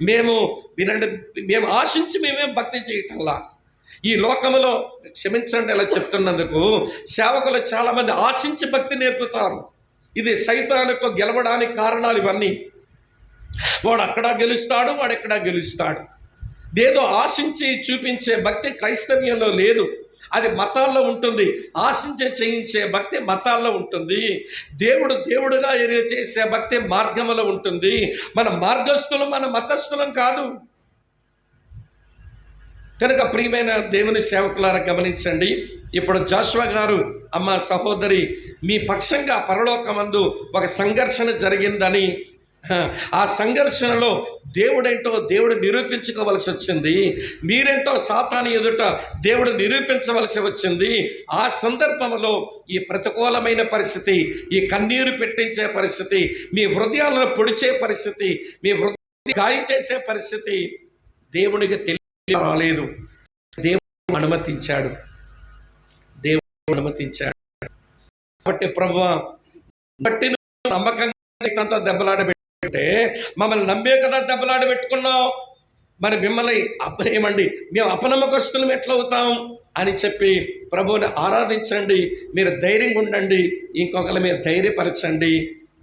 మేము వినండి, మేము ఆశించి మేమేం భక్తి చేయటంలా. ఈ లోకంలో క్షమించండి ఇలా చెప్తున్నందుకు, సేవకులు చాలామంది ఆశించి భక్తి నేర్పుతారు. ఇది సైతానుకు గెలవడానికి కారణాలు ఇవన్నీ. వాడు అక్కడ గెలుస్తాడు, వాడు ఎక్కడ గెలుస్తాడు. ఏదో ఆశించి చూపించే భక్తి క్రైస్తవ్యంలో లేదు, అది మతాల్లో ఉంటుంది. ఆశించే చేయించే భక్తి మతాల్లో ఉంటుంది. దేవుడు దేవుడుగా చేసే భక్తి మార్గంలో ఉంటుంది. మన మార్గస్థులం, మన మతస్థులం కాదు. కనుక ప్రియమైన దేవుని సేవకులారా గమనించండి. ఇప్పుడు జాషువా గారు, అమ్మ సహోదరి, మీ పక్షంగా పరలోకమందు ఒక సంఘర్షణ జరిగిందని, ఆ సంఘర్షణలో దేవుడేంటో దేవుడు నిరూపించుకోవలసి వచ్చింది, మీరేంటో సాతాను ఎదుట దేవుడు నిరూపించవలసి వచ్చింది. ఆ సందర్భంలో ఈ ప్రతికూలమైన పరిస్థితి, ఈ కన్నీరు పెట్టించే పరిస్థితి, మీ హృదయాలను పొడిచే పరిస్థితి, మీ హృదయాన్ని గాయం చేసే పరిస్థితి దేవునికి తెలియ రాలేదు. దేవుడు అనుమతించాడు, దేవుడు అనుమతించాడు. కాబట్టి ప్రభువా, బట్టి నమ్మకంగా దెబ్బలాడ అంటే మమ్మల్ని నమ్మే కదా దెబ్బలాడ పెట్టుకున్నాం, మరి మిమ్మల్ని ఏమండి మేము అపనమ్మకస్తులం ఎట్లవుతాం అని చెప్పి ప్రభువుని ఆరాధించండి, మీరు ధైర్యంగా ఉండండి, ఇంకొకరు మీరు ధైర్యపరచండి.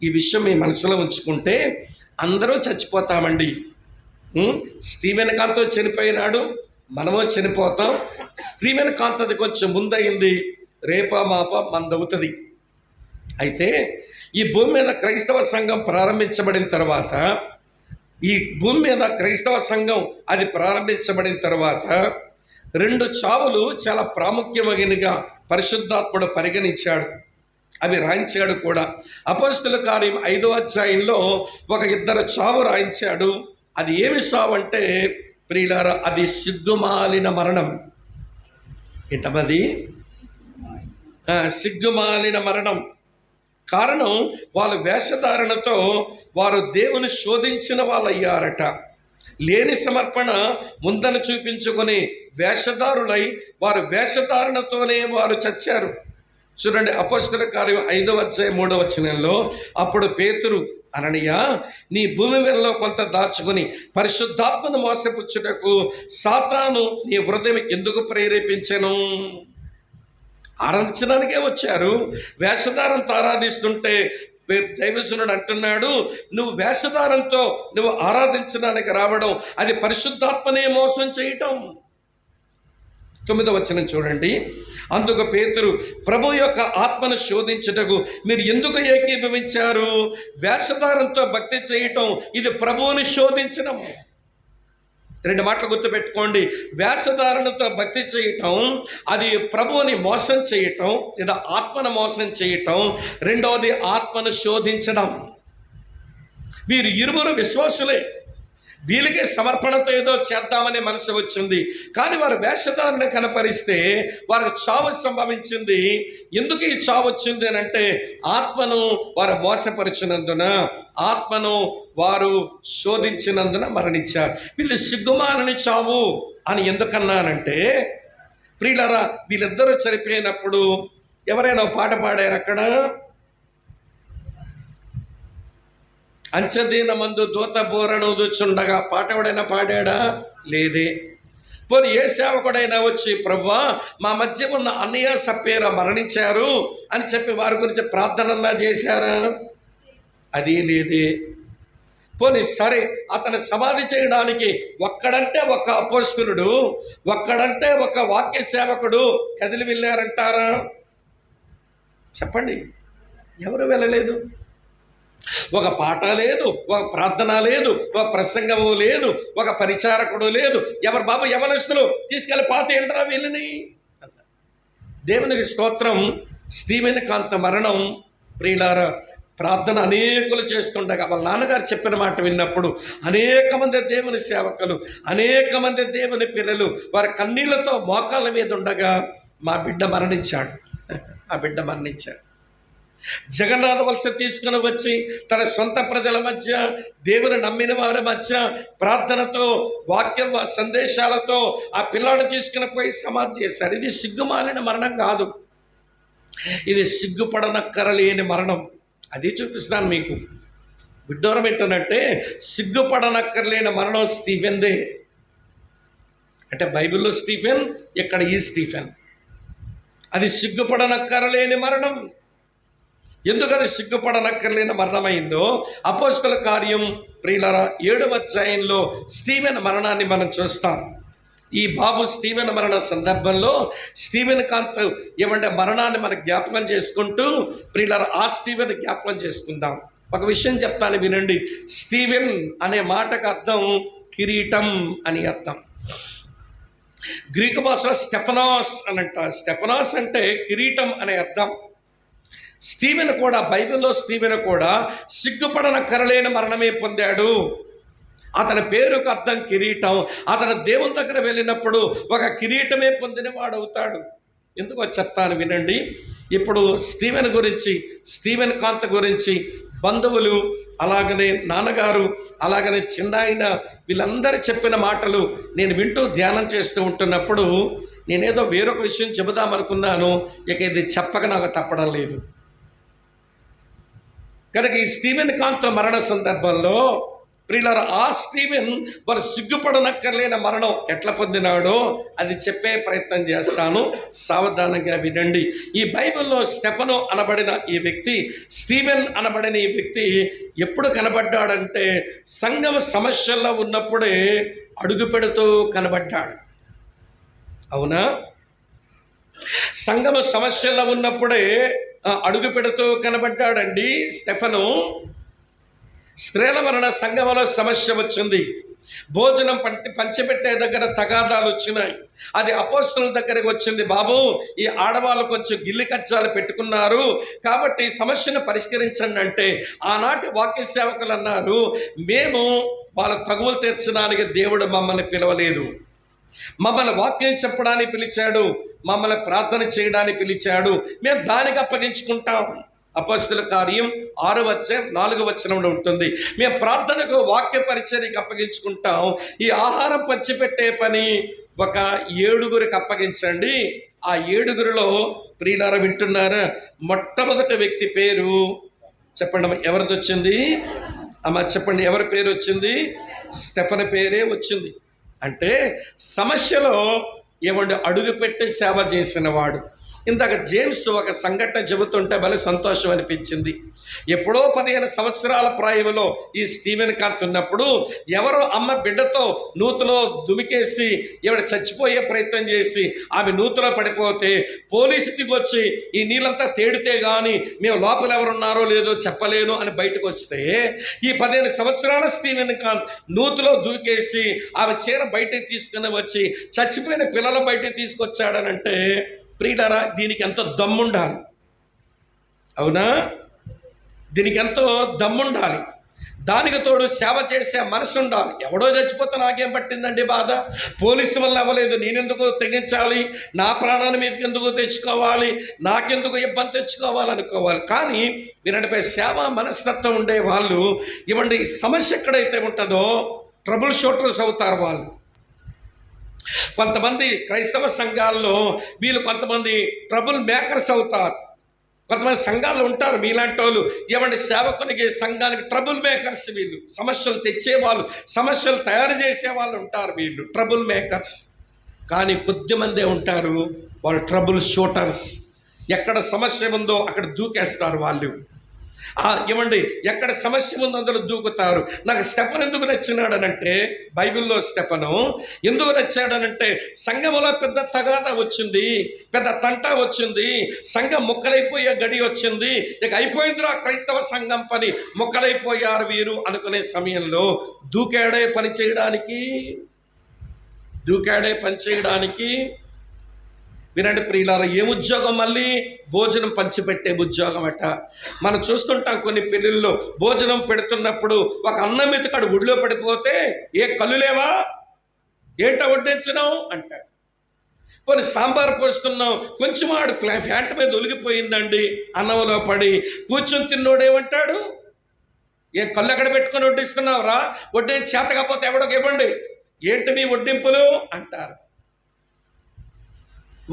ఈ విషయం మీ మనసులో ఉంచుకుంటే అందరూ చచ్చిపోతామండి. స్టీవెన్ కాంతో చనిపోయినాడు, మనమో చనిపోతాం. స్టీవెన్ కాంతది కొంచెం ముందయింది, రేపా మాప మందవుతుంది. అయితే ఈ భూమి మీద క్రైస్తవ సంఘం ప్రారంభించబడిన తర్వాత, ఈ భూమి మీద క్రైస్తవ సంఘం అది ప్రారంభించబడిన తర్వాత 2 చావులు చాలా ప్రాముఖ్యమైనగా పరిశుద్ధాత్ముడు పరిగణించాడు, అవి రాయించాడు కూడా. అపోస్తలుల కార్యం 5వ అధ్యాయంలో ఒక 2 చావు రాయించాడు. అది ఏమి చావు అంటే ప్రియులారా, అది సిగ్గుమాలిన మరణం. ఏంటది? సిగ్గుమాలిన మరణం. కారణం, వాళ్ళ వేషధారణతో వారు దేవుని శోధించిన వాళ్ళు అయ్యారట. లేని సమర్పణ ముందను చూపించుకొని వేషధారులై వారు వేషధారణతోనే వారు చచ్చారు. చూడండి, అపోస్తలుల కార్యం 5వ అధ్యాయం 3వ వచనంలో, అప్పుడు పేతురు, అననీయా, నీ భూమి వెలలో కొంత దాచుకొని పరిశుద్ధాత్మను మోసపుచ్చుటకు సాతాను నీ హృదయం ఎందుకు ప్రేరేపించెను? ఆరాధించడానికే వచ్చారు, వేషధారంతో ఆరాధిస్తుంటే దైవజనుడు అంటున్నాడు, నువ్వు వేషధారంతో నువ్వు ఆరాధించడానికి రావడం అది పరిశుద్ధాత్మనే మోసం చేయటం. 9వ వచనం చూడండి. అందుకు పేతురు, ప్రభు యొక్క ఆత్మను శోధించుటకు మీరు ఎందుకు ఏకీభవించారు? వేషధారంతో భక్తి చేయటం ఇది ప్రభువుని శోధించడం. 2 మాటలు గుర్తుపెట్టుకోండి. వేషధారణతో భక్తి చేయటం అది ప్రభువుని మోసం చేయటం, లేదా ఆత్మను మోసం చేయటం. రెండవది ఆత్మను శోధించడం. వీరు ఇరువురు విశ్వాసులే, వీళ్ళకే సమర్పణతో ఏదో చేద్దామనే మనసు వచ్చింది, కానీ వారు వేషధారణ కనపరిస్తే వారికి చావు సంభవించింది. ఎందుకు ఈ చావు వచ్చింది అని అంటే, ఆత్మను వారు మోసపరిచినందున, ఆత్మను వారు శోధించినందున మరణించారు. వీళ్ళు సిగ్గుమాలని చావు అని ఎందుకన్నానంటే, ప్రియులారా, వీళ్ళిద్దరూ చనిపోయినప్పుడు ఎవరైనా పాట పాడారు అక్కడ? అంచదీన మందు దూత బోరనుచుండగా పాట ఎవడైనా పాడాడా? లేదే. పోనీ ఏ సేవకుడైనా వచ్చి, ప్రభువా మా మధ్య ఉన్న అన్నయ్య సప్పేరా మరణించారు అని చెప్పి వారి గురించి ప్రార్థనన్నా చేశారా? అది లేదే. పోనీ సరే, అతను సమాధి చేయడానికి ఒక్కడంటే ఒక అపోస్తలుడు, ఒక్కడంటే ఒక వాక్య సేవకుడు కదిలి వెళ్ళారంటారా? చెప్పండి, ఎవరు వెళ్ళలేదు. ఒక పాట లేదు, ఒక ప్రార్థన లేదు, ఒక ప్రసంగము లేదు, ఒక పరిచారకుడు లేదు. ఎవరు బాబు యవనస్తులు తీసుకెళ్ళి పాత ఏంటరా వీళ్ళని? దేవునికి స్తోత్రం. స్టీవెన్ కాంత మరణం ప్రియులారా ప్రార్థన అనేకులు చేస్తుండగా వాళ్ళ నాన్నగారు చెప్పిన మాట విన్నప్పుడు అనేక మంది దేవుని సేవకులు, అనేక మంది దేవుని పిల్లలు వారి కన్నీళ్లతో మోకాళ్ళ మీద ఉండగా మా బిడ్డ మరణించాడు. జగన్నాథ వలస తీసుకుని వచ్చి తన సొంత ప్రజల మధ్య, దేవుని నమ్మిన వారి మధ్య ప్రార్థనతో, వాక్యం సందేశాలతో ఆ పిల్లాడు తీసుకుని పోయి సమాధి చేశారు. ఇది సిగ్గుమాలిన మరణం కాదు, ఇది సిగ్గుపడనక్కరలేని మరణం. అది చూపిస్తాను మీకు. విడ్డూరం ఏంటంటే సిగ్గుపడనక్కర్లేని మరణం స్టీఫెన్దే. అంటే బైబిల్లో స్టీఫెన్, ఇక్కడ ఈ స్టీఫెన్. అది సిగ్గుపడనక్కరలేని మరణం. ఎందుకని సిగ్గుపడనక్కర్లేని మరణమైందో అపోస్తల కార్యం ప్రియులారా 7వ అధ్యాయంలో స్టీవెన్ మరణాన్ని మనం చూస్తాం. ఈ బాబు స్టీవెన్ మరణ సందర్భంలో స్టీవెన్ కాంత్ ఏమంటే మరణాన్ని మనం జ్ఞాపకం చేసుకుంటూ ప్రియులారా ఆ స్టీవెన్ జ్ఞాపకం చేసుకుందాం. ఒక విషయం చెప్తాను వినండి. స్టీవెన్ అనే మాటకు అర్థం కిరీటం అని అర్థం. గ్రీకు భాషలో స్టెఫనాస్ అని అంటారు. స్టెఫనాస్ అంటే కిరీటం అనే అర్థం. స్టీవెన్ కూడా, బైబిల్లో స్టీవెన్ కూడా సిగ్గుపడనక్కరలేని మరణమే పొందాడు. అతని పేరుకు అర్థం కిరీటం. అతను దేవుని దగ్గర వెళ్ళినప్పుడు ఒక కిరీటమే పొందిన వాడు అవుతాడు. ఎందుకో చెప్తాను వినండి. ఇప్పుడు స్టీవెన్ గురించి, స్టీవెన్ కాంత్ గురించి బంధువులు, అలాగనే నాన్నగారు, అలాగనే చిన్నాయన వీళ్ళందరూ చెప్పిన మాటలు నేను వింటూ ధ్యానం చేస్తూ ఉంటున్నప్పుడు నేనేదో వేరొక విషయం చెబుదామనుకున్నాను. ఇక ఇది చెప్పక నాకు తప్పడం లేదు. కనుక ఈ స్టీవెన్ కాంత్ మరణ సందర్భంలో ప్రియులారా ఆ స్టీవెన్ వారు సిగ్గుపడనక్కర్లేని మరణం ఎట్లా పొందినాడో అది చెప్పే ప్రయత్నం చేస్తాను. సావధానంగా వినండి. ఈ బైబిల్లో స్టెఫను అనబడిన ఈ వ్యక్తి, స్టీవెన్ అనబడిన ఈ వ్యక్తి ఎప్పుడు కనబడ్డాడంటే సంఘం సమస్యల్లో ఉన్నప్పుడే అడుగు పెడుతూ కనబడ్డాడు. అవునా? సంఘం సమస్యల్లో ఉన్నప్పుడే అడుగు పెడుతూ కనబడ్డాడండి స్టెఫను. స్త్రీల వలన సంఘంలో సమస్య వచ్చింది. భోజనం పంచిపెట్టే దగ్గర తగాదాలు వచ్చినాయి. అది అపోస్తలుల దగ్గరకు వచ్చింది. బాబు, ఈ ఆడవాళ్ళు కొంచెం గిల్లి కచ్చాలు పెట్టుకున్నారు కాబట్టి సమస్యను పరిష్కరించండి అంటే ఆనాటి వాక్య సేవకులు అన్నారు, మేము వాళ్ళ తగువులు తీర్చడానికి దేవుడు మమ్మల్ని పిలవలేదు. మమ్మల్ని వాక్యం చెప్పడానికి పిలిచాడు, మమ్మల్ని ప్రార్థన చేయడానికి పిలిచాడు, మేము దానికి అప్పగించుకుంటాం. అపోస్తలుల కార్యం 6వ అధ్యాయం 4వ వచనంలో ఉంటుంది. మేము ప్రార్థనకు వాక్య పరిచర్యకి అప్పగించుకుంటాం. ఈ ఆహారం పంచిపెట్టే పని ఒక 7గురికి అప్పగించండి. ఆ 7గురిలో ప్రియులారా వింటున్నారా, మొట్టమొదటి వ్యక్తి పేరు చెప్పండి. ఎవరిది వచ్చింది అమ్మ? చెప్పండి, ఎవరి పేరు వచ్చింది? స్టెఫన్ పేరే వచ్చింది. అంటే సమస్యలో ఏమంటే అడుగుపెట్టి సేవ చేసిన వాడు. ఇందాక జేమ్స్ ఒక సంఘటన చెబుతుంటే భలే సంతోషం అనిపించింది. ఎప్పుడో 15 సంవత్సరాల ప్రాయంలో ఈ స్టీవెన్ కాంత్ ఉన్నప్పుడు ఎవరో అమ్మ బిడ్డతో నూతులో దుమికేసి ఎవడ చచ్చిపోయే ప్రయత్నం చేసి ఆమె నూతులో పడిపోతే పోలీసుకి వచ్చి ఈ నీళ్ళంతా తేడితే కానీ మేము లోపల ఎవరున్నారో లేదో చెప్పలేను అని బయటకు వస్తే ఈ 15 సంవత్సరాల స్టీవెన్ కాంత్ నూతులో దూకేసి ఆమె చీర బయటకు తీసుకుని వచ్చి చచ్చిపోయిన పిల్లల బయటకు తీసుకొచ్చాడనంటే ప్రియులారా దీనికి ఎంతో దమ్ముండాలి. అవునా? దీనికి ఎంతో దమ్ముండాలి. దానికి తోడు సేవ చేసే మనసు ఉండాలి. ఎవడో చచ్చిపోతే నాకేం పట్టిందండి బాధ, పోలీసు వల్ల అవ్వలేదు, నేనెందుకు తెగించాలి, నా ప్రాణాన్ని మీదకి ఎందుకు తెచ్చుకోవాలి, నాకెందుకు ఇబ్బంది తెచ్చుకోవాలనుకోవాలి. కానీ వీరంటిపై సేవ మనస్తత్వం ఉండే వాళ్ళు ఇవ్వండి, సమస్య ఎక్కడైతే ఉంటుందో ట్రబుల్ షూటర్స్ అవుతారు వాళ్ళు. కొంతమంది క్రైస్తవ సంఘాల్లో వీళ్ళు కొంతమంది ట్రబుల్ మేకర్స్ అవుతారు. కొంతమంది సంఘాలు ఉంటారు మీలాంటి వాళ్ళు ఏమంటే సేవకునికి సంఘానికి ట్రబుల్ మేకర్స్. వీళ్ళు సమస్యలు తెచ్చేవాళ్ళు, సమస్యలు తయారు చేసే వాళ్ళు ఉంటారు, వీళ్ళు ట్రబుల్ మేకర్స్. కానీ కొద్దిమందే ఉంటారు వాళ్ళు ట్రబుల్ షూటర్స్. ఎక్కడ సమస్య ఉందో అక్కడ దూకేస్తారు వాళ్ళు. ఏమండి, ఎక్కడ సమస్య ఉందో అందులో దూకుతారు. నాకు స్టెఫన్ ఎందుకు నచ్చినాడనంటే, బైబిల్లో స్టెఫను ఎందుకు నచ్చాడనంటే సంఘంలో పెద్ద తగాదా వచ్చింది, పెద్ద తంట వచ్చింది, సంఘం ముక్కలైపోయే గడి వచ్చింది. ఇక అయిపోయిందిరా క్రైస్తవ సంఘం పని, ముక్కలైపోయారు వీరు అనుకునే సమయంలో దూకాడే పని చేయడానికి. వినండి ప్రియులారా, ఏ ఉద్యోగం? మళ్ళీ భోజనం పంచిపెట్టే ఉద్యోగం అట. మనం చూస్తుంటాం కొన్ని పెళ్ళిళ్ళలో భోజనం పెడుతున్నప్పుడు ఒక అన్నం మెతుకాడు గుడిలో పడిపోతే, ఏ కళ్ళు లేవా, ఏంటో వడ్డించడం అంటాడు. కొన్ని సాంబార్ పోస్తున్నాం, కొంచెం ఆడు ఫ్యాంట్ మీద ఒలిగిపోయిందండి, అన్నంలో పడి కూర్చొని తిన్నోడేమంటాడు, ఏ కళ్ళు ఎక్కడ పెట్టుకొని వడ్డిస్తున్నావురా, వడ్డించి చేత కాకపోతే ఎవడోకి ఇవ్వండి, ఏంటి మీ వడ్డింపులు అంటారు.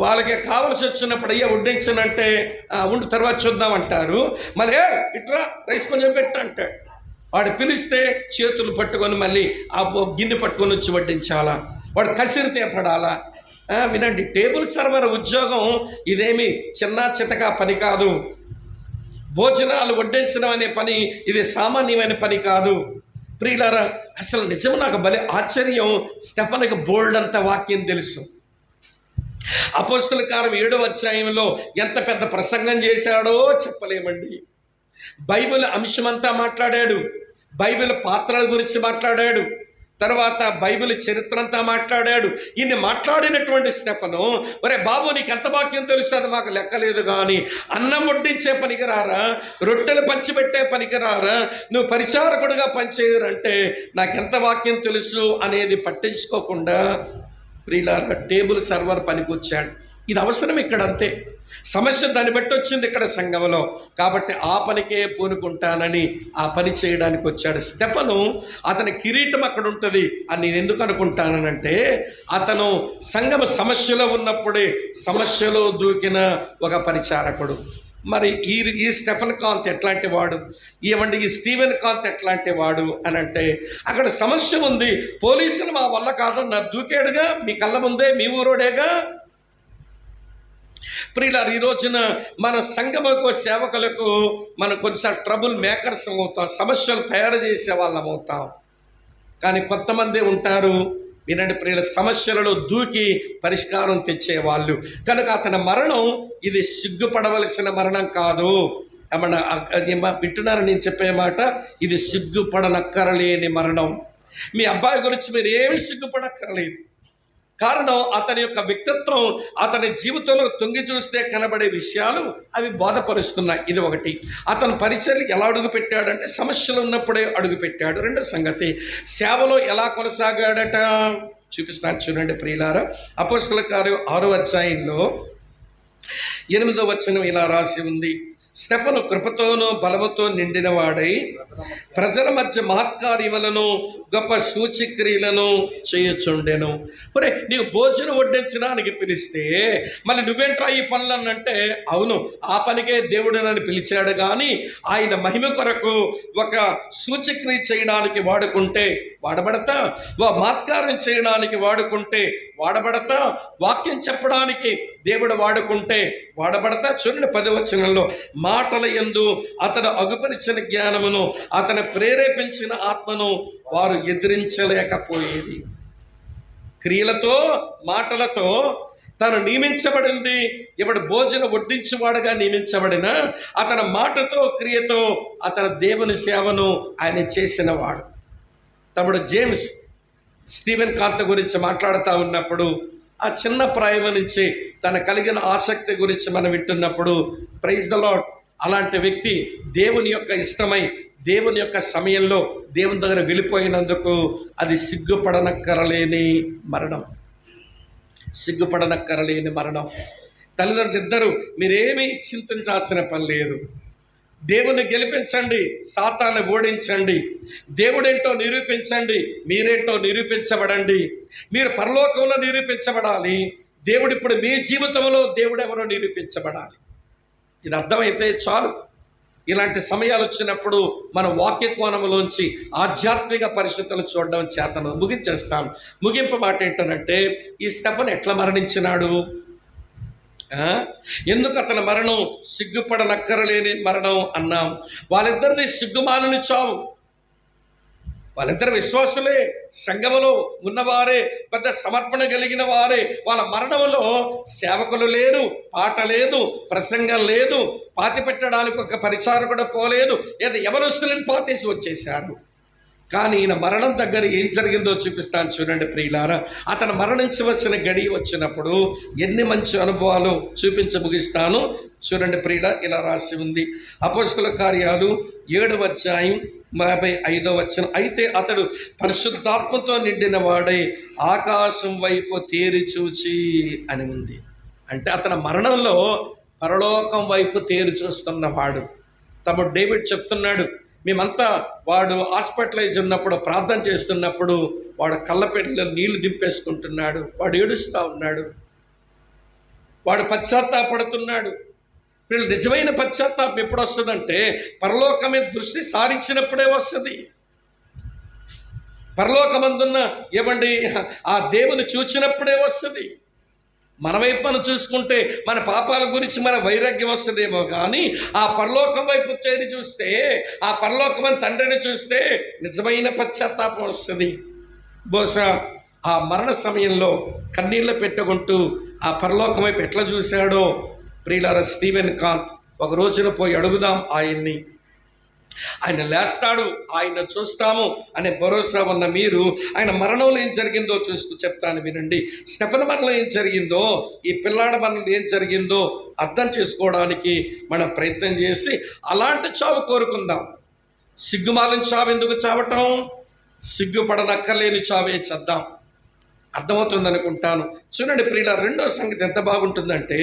వాళ్ళకి కావలసి వచ్చినప్పుడు అయ్యా వడ్డించనంటే ఉండి తర్వాత చూద్దామంటారు. మళ్ళీ ఇట్లా రైస్ కొంచెం పెట్టు అంటాడు. వాడు పిలిస్తే చేతులు పట్టుకొని మళ్ళీ ఆ గిన్నె పట్టుకొని వచ్చి వడ్డించాలా, వాడు కసిరితే పడాలా. వినండి, టేబుల్ సర్వర్ ఉద్యోగం ఇదేమి చిన్న చితక పని కాదు. భోజనాలు వడ్డించడం అనే పని ఇది సామాన్యమైన పని కాదు. ప్రియులారా, అసలు నిజం నాకు భలే ఆశ్చర్యం. స్టెఫనుకు బోల్డ్ అంత వాక్యం తెలుసు. అపోస్తల కార్యం 7వ అధ్యాయంలో ఎంత పెద్ద ప్రసంగం చేశాడో చెప్పలేమండి. బైబిల్ అంశమంతా మాట్లాడాడు, బైబిల్ పాత్రల గురించి మాట్లాడాడు, తర్వాత బైబిల్ చరిత్ర అంతా మాట్లాడాడు. ఇన్ని మాట్లాడినటువంటి స్టెఫను, ఒరే బాబు నీకు ఎంత వాక్యం తెలుసు, అది మాకు లెక్కలేదు, కానీ అన్నం వడ్డించే పనికిరారా, రొట్టెలు పంచిపెట్టే పనికిరారా, నువ్వు పరిచారకుడుగా పనిచేయరంటే నాకెంత వాక్యం తెలుసు అనేది పట్టించుకోకుండా ప్రియులారా టేబుల్ సర్వర్ పనికొచ్చాడు. ఇది అవసరం ఇక్కడ, అంతే. సమస్య దాన్ని బట్టి వచ్చింది ఇక్కడ సంఘంలో, కాబట్టి ఆ పనికే పూనుకుంటానని ఆ పని చేయడానికి వచ్చాడు స్టెఫను. అతని కిరీటం అక్కడ ఉంటుంది అని నేను ఎందుకు అనుకుంటానంటే, అతను సంఘం సమస్యలో ఉన్నప్పుడే సమస్యలో దూకిన ఒక పరిచారకుడు. మరి ఈ స్టెఫన్ కాంత్ ఎట్లాంటి వాడు, ఏమండి ఈ స్టీవెన్ కాంత్ ఎట్లాంటి వాడు అని అంటే, అక్కడ సమస్య ఉంది, పోలీసులు మా వల్ల కాదన్న దూకేడుగా, మీ కళ్ళ ముందే, మీ ఊరోడేగా. ప్రియులారా, ఈ రోజున మన సంఘముకు సేవకులకు మనం కొన్నిసార్లు ట్రబుల్ మేకర్స్ అవుతాం, సమస్యలు తయారు చేసే వాళ్ళం అవుతాం. కానీ కొంతమంది ఉంటారు, వినండి ప్రియుల, సమస్యలలో దూకి పరిష్కారం తెచ్చేవాళ్ళు. కనుక అతని మరణం ఇది సిగ్గుపడవలసిన మరణం కాదు. ఏమన్నా వింటున్నారు నేను చెప్పే మాట? ఇది సిగ్గుపడనక్కరలేని మరణం. మీ అబ్బాయి గురించి మీరు ఏమి సిగ్గుపడక్కర్లేదు. కారణం అతని యొక్క వ్యక్తిత్వం, అతని జీవితంలో తొంగి చూస్తే కనబడే విషయాలు అవి బోధపరుస్తున్నాయి. ఇది ఒకటి. అతను పరిచర్లు ఎలా అడుగుపెట్టాడంటే సమస్యలు ఉన్నప్పుడే అడుగుపెట్టాడు. రెండో సంగతి, సేవలో ఎలా కొనసాగాడట చూపిస్తాను చూడండి ప్రియులారా. అపోస్తల కార్యం 6వ అధ్యాయంలో 8వ వచనం ఇలా రాసి ఉంది, స్టెఫను కృపతోనూ బలముతో నిండిన వాడై ప్రజల మధ్య మహత్కార్యములను గొప్ప సూచక్రియలను చేయుచుండెను. మరి నీవు భోజనం వడ్డించడానికి పిలిస్తే మళ్ళీ నువ్వేంట్రా ఈ పనులనంటే, అవును ఆ పనికే దేవుడు నన్ను పిలిచాడు, కానీ ఆయన మహిమ కొరకు ఒక సూచక్రియ చేయడానికి వాడుకుంటే వాడబడతా, మహత్కార్యం చేయడానికి వాడుకుంటే వాడబడతా, వాక్యం చెప్పడానికి దేవుడు వాడుకుంటే వాడబడతా. చూడండి 10వ వచనంలో, మాటల యందు అతడు అగుపరిచిన జ్ఞానమును, అతను ప్రేరేపించిన ఆత్మను వారు ఎదిరించలేకపోయేది. క్రియలతో మాటలతో తను నియమించబడింది. ఇప్పుడు భోజన వడ్డించేవాడుగా నియమించబడిన అతని మాటతో క్రియతో అతని దేవుని సేవను ఆయన చేసినవాడు. తమ్ముడు జేమ్స్ స్టీవెన్ కాంత్ గురించి మాట్లాడుతూ ఉన్నప్పుడు, ఆ చిన్న ప్రాయం నుంచి తన కలిగిన ఆసక్తి గురించి మనం వింటున్నప్పుడు, ప్రైజ్ ద లార్డ్, అలాంటి వ్యక్తి దేవుని యొక్క ఇష్టమై దేవుని యొక్క సమయంలో దేవుని దగ్గర వెళ్ళిపోయినందుకు అది సిగ్గుపడనక్కరలేని మరణం. సిగ్గుపడనక్కరలేని మరణం. తల్లిదండ్రులు ఇద్దరు మీరేమీ చింతించాల్సిన పని లేదు. దేవుని గెలిపించండి, సాతాన్ని ఓడించండి, దేవుడేంటో నిరూపించండి, మీరేంటో నిరూపించబడండి. మీరు పరలోకంలో నిరూపించబడాలి, దేవుడు ఇప్పుడు మీ జీవితంలో దేవుడెవరో నిరూపించబడాలి. ఇది అర్థమైతే చాలు. ఇలాంటి సమయాలు వచ్చినప్పుడు మన వాక్య కోణంలోంచి ఆధ్యాత్మిక పరిస్థితులు చూడడం చేతను. ముగించేస్తాను. ముగింపు మాట ఏంటంటే, ఈ స్టెఫన్ ఎట్లా మరణించినాడు, ఎందుకు అతని మరణం సిగ్గుపడనక్కరలేని మరణం అన్నాం. వాళ్ళిద్దరిని సిగ్గుమాలని చావు. వాళ్ళిద్దరు విశ్వాసులే, సంఘములో ఉన్నవారే, పెద్ద సమర్పణ కలిగిన వారే. వాళ్ళ మరణంలో సేవకులు లేరు, పాట లేదు, ప్రసంగం లేదు, పాతి పెట్టడానికి ఒక పరిచారకుడు పోలేదు, ఏదో ఎవరొస్తులని పాతేసి వచ్చేశారు. కానీ ఈయన మరణం దగ్గర ఏం జరిగిందో చూపిస్తాను చూడండి ప్రియులారా. అతను మరణించవలసిన గడి వచ్చినప్పుడు ఎన్ని మంచి అనుభవాలు చూపించి ముగిస్తాను చూడండి ప్రియుల. ఇలా రాసి ఉంది అపోస్తల కార్యాలు 7వ అధ్యాయం 55వ వచనం. అయితే అతడు పరిశుద్ధాత్మతో నిండిన వాడై ఆకాశం వైపు తేరి చూచి అని ఉంది. అంటే అతని మరణంలో పరలోకం వైపు తేరి చూస్తున్నవాడు. తమ్ముడు డేవిడ్ చెప్తున్నాడు, మేమంతా వాడు హాస్పిటలైజ్ ఉన్నప్పుడు ప్రార్థన చేస్తున్నప్పుడు వాడు కళ్ళపెట్టెలో నీళ్లు దింపేసుకుంటున్నాడు, వాడు ఏడుస్తూ ఉన్నాడు, వాడు పశ్చాత్తాపడుతున్నాడు. వీళ్ళు నిజమైన పశ్చాత్తాపం ఎప్పుడు వస్తుందంటే పరలోకం మీద దృష్టి సారించినప్పుడే వస్తుంది. పరలోకమందున్న ఏమండి ఆ దేవుని చూచినప్పుడే వస్తుంది. మన వైపు మనం చూసుకుంటే మన పాపాల గురించి మన వైరాగ్యం వస్తుందేమో, కానీ ఆ పరలోకం వైపు చేరి చూస్తే, ఆ పరలోకమని తండ్రిని చూస్తే నిజమైన పశ్చాత్తాపం వస్తుంది. బహుశా ఆ మరణ సమయంలో కన్నీళ్ళు పెట్టుకుంటూ ఆ పరలోకం వైపు ఎట్లా చూశాడో ప్రియులారా స్టీవెన్ కాంత్. ఒక రోజున పోయి అడుగుదాం ఆయన్ని. ఆయన లేస్తాడు, ఆయన చూస్తాము అనే భరోసా ఉన్న మీరు ఆయన మరణంలో ఏం జరిగిందో చెప్తాను వినండి. స్టెఫెన్ మరణంలో ఏం జరిగిందో, ఈ పిల్లాడ మరణంలో ఏం జరిగిందో అర్థం చేసుకోవడానికి మనం ప్రయత్నం చేసి అలాంటి చావు కోరుకుందాం. సిగ్గుమాలిన చావు ఎందుకు చావటం? సిగ్గుపడనక్కర్లేని చావే చేద్దాం. అర్థమవుతుంది అనుకుంటాను. చూడండి ప్రియుల, రెండో సంగతి ఎంత బాగుంటుందంటే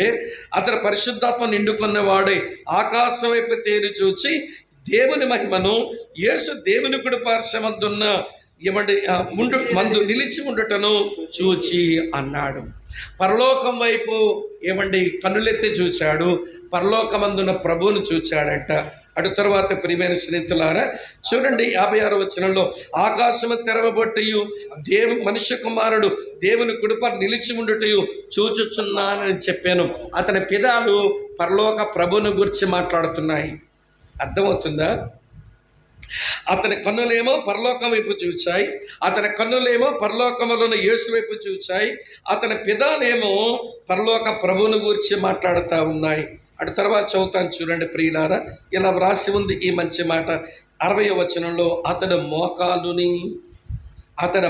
అతను పరిశుద్ధాత్మ నిండుకున్న వాడే ఆకాశం వైపు తేరి చూచి దేవుని మహిమను, యేసు దేవుని కుడి పార్శ్వమందున్న మందు నిలిచి ఉండటను చూచి అన్నాడు. పరలోకం వైపు కన్నులెత్తి చూచాడు, పరలోకమందున్న ప్రభువును చూచాడంట. అటు తర్వాత ప్రియమైన స్నేహితులారా చూడండి 56వ వచనంలో ఆకాశము తెరవబొట్టయు మనుష్య కుమారుడు దేవుని కుడిప నిలిచి ఉండుటయు చూచుచున్నానని చెప్పాను. అతని పెదాలు పరలోక ప్రభువుని గురించి మాట్లాడుతున్నాయి. అర్థమవుతుందా? అతని కన్నులేమో పరలోకం వైపు చూచాయి, అతని కన్నులేమో పరలోకములోని యేసు వైపు చూచాయి, అతని పెదాలేమో పరలోక ప్రభువుని గురించి మాట్లాడుతూ ఉన్నాయి. అటు తర్వాత చదువుతాను చూడండి ప్రియులారా. ఇలా వ్రాసి ఉంది ఈ మంచి మాట 60వ వచనంలో, అతని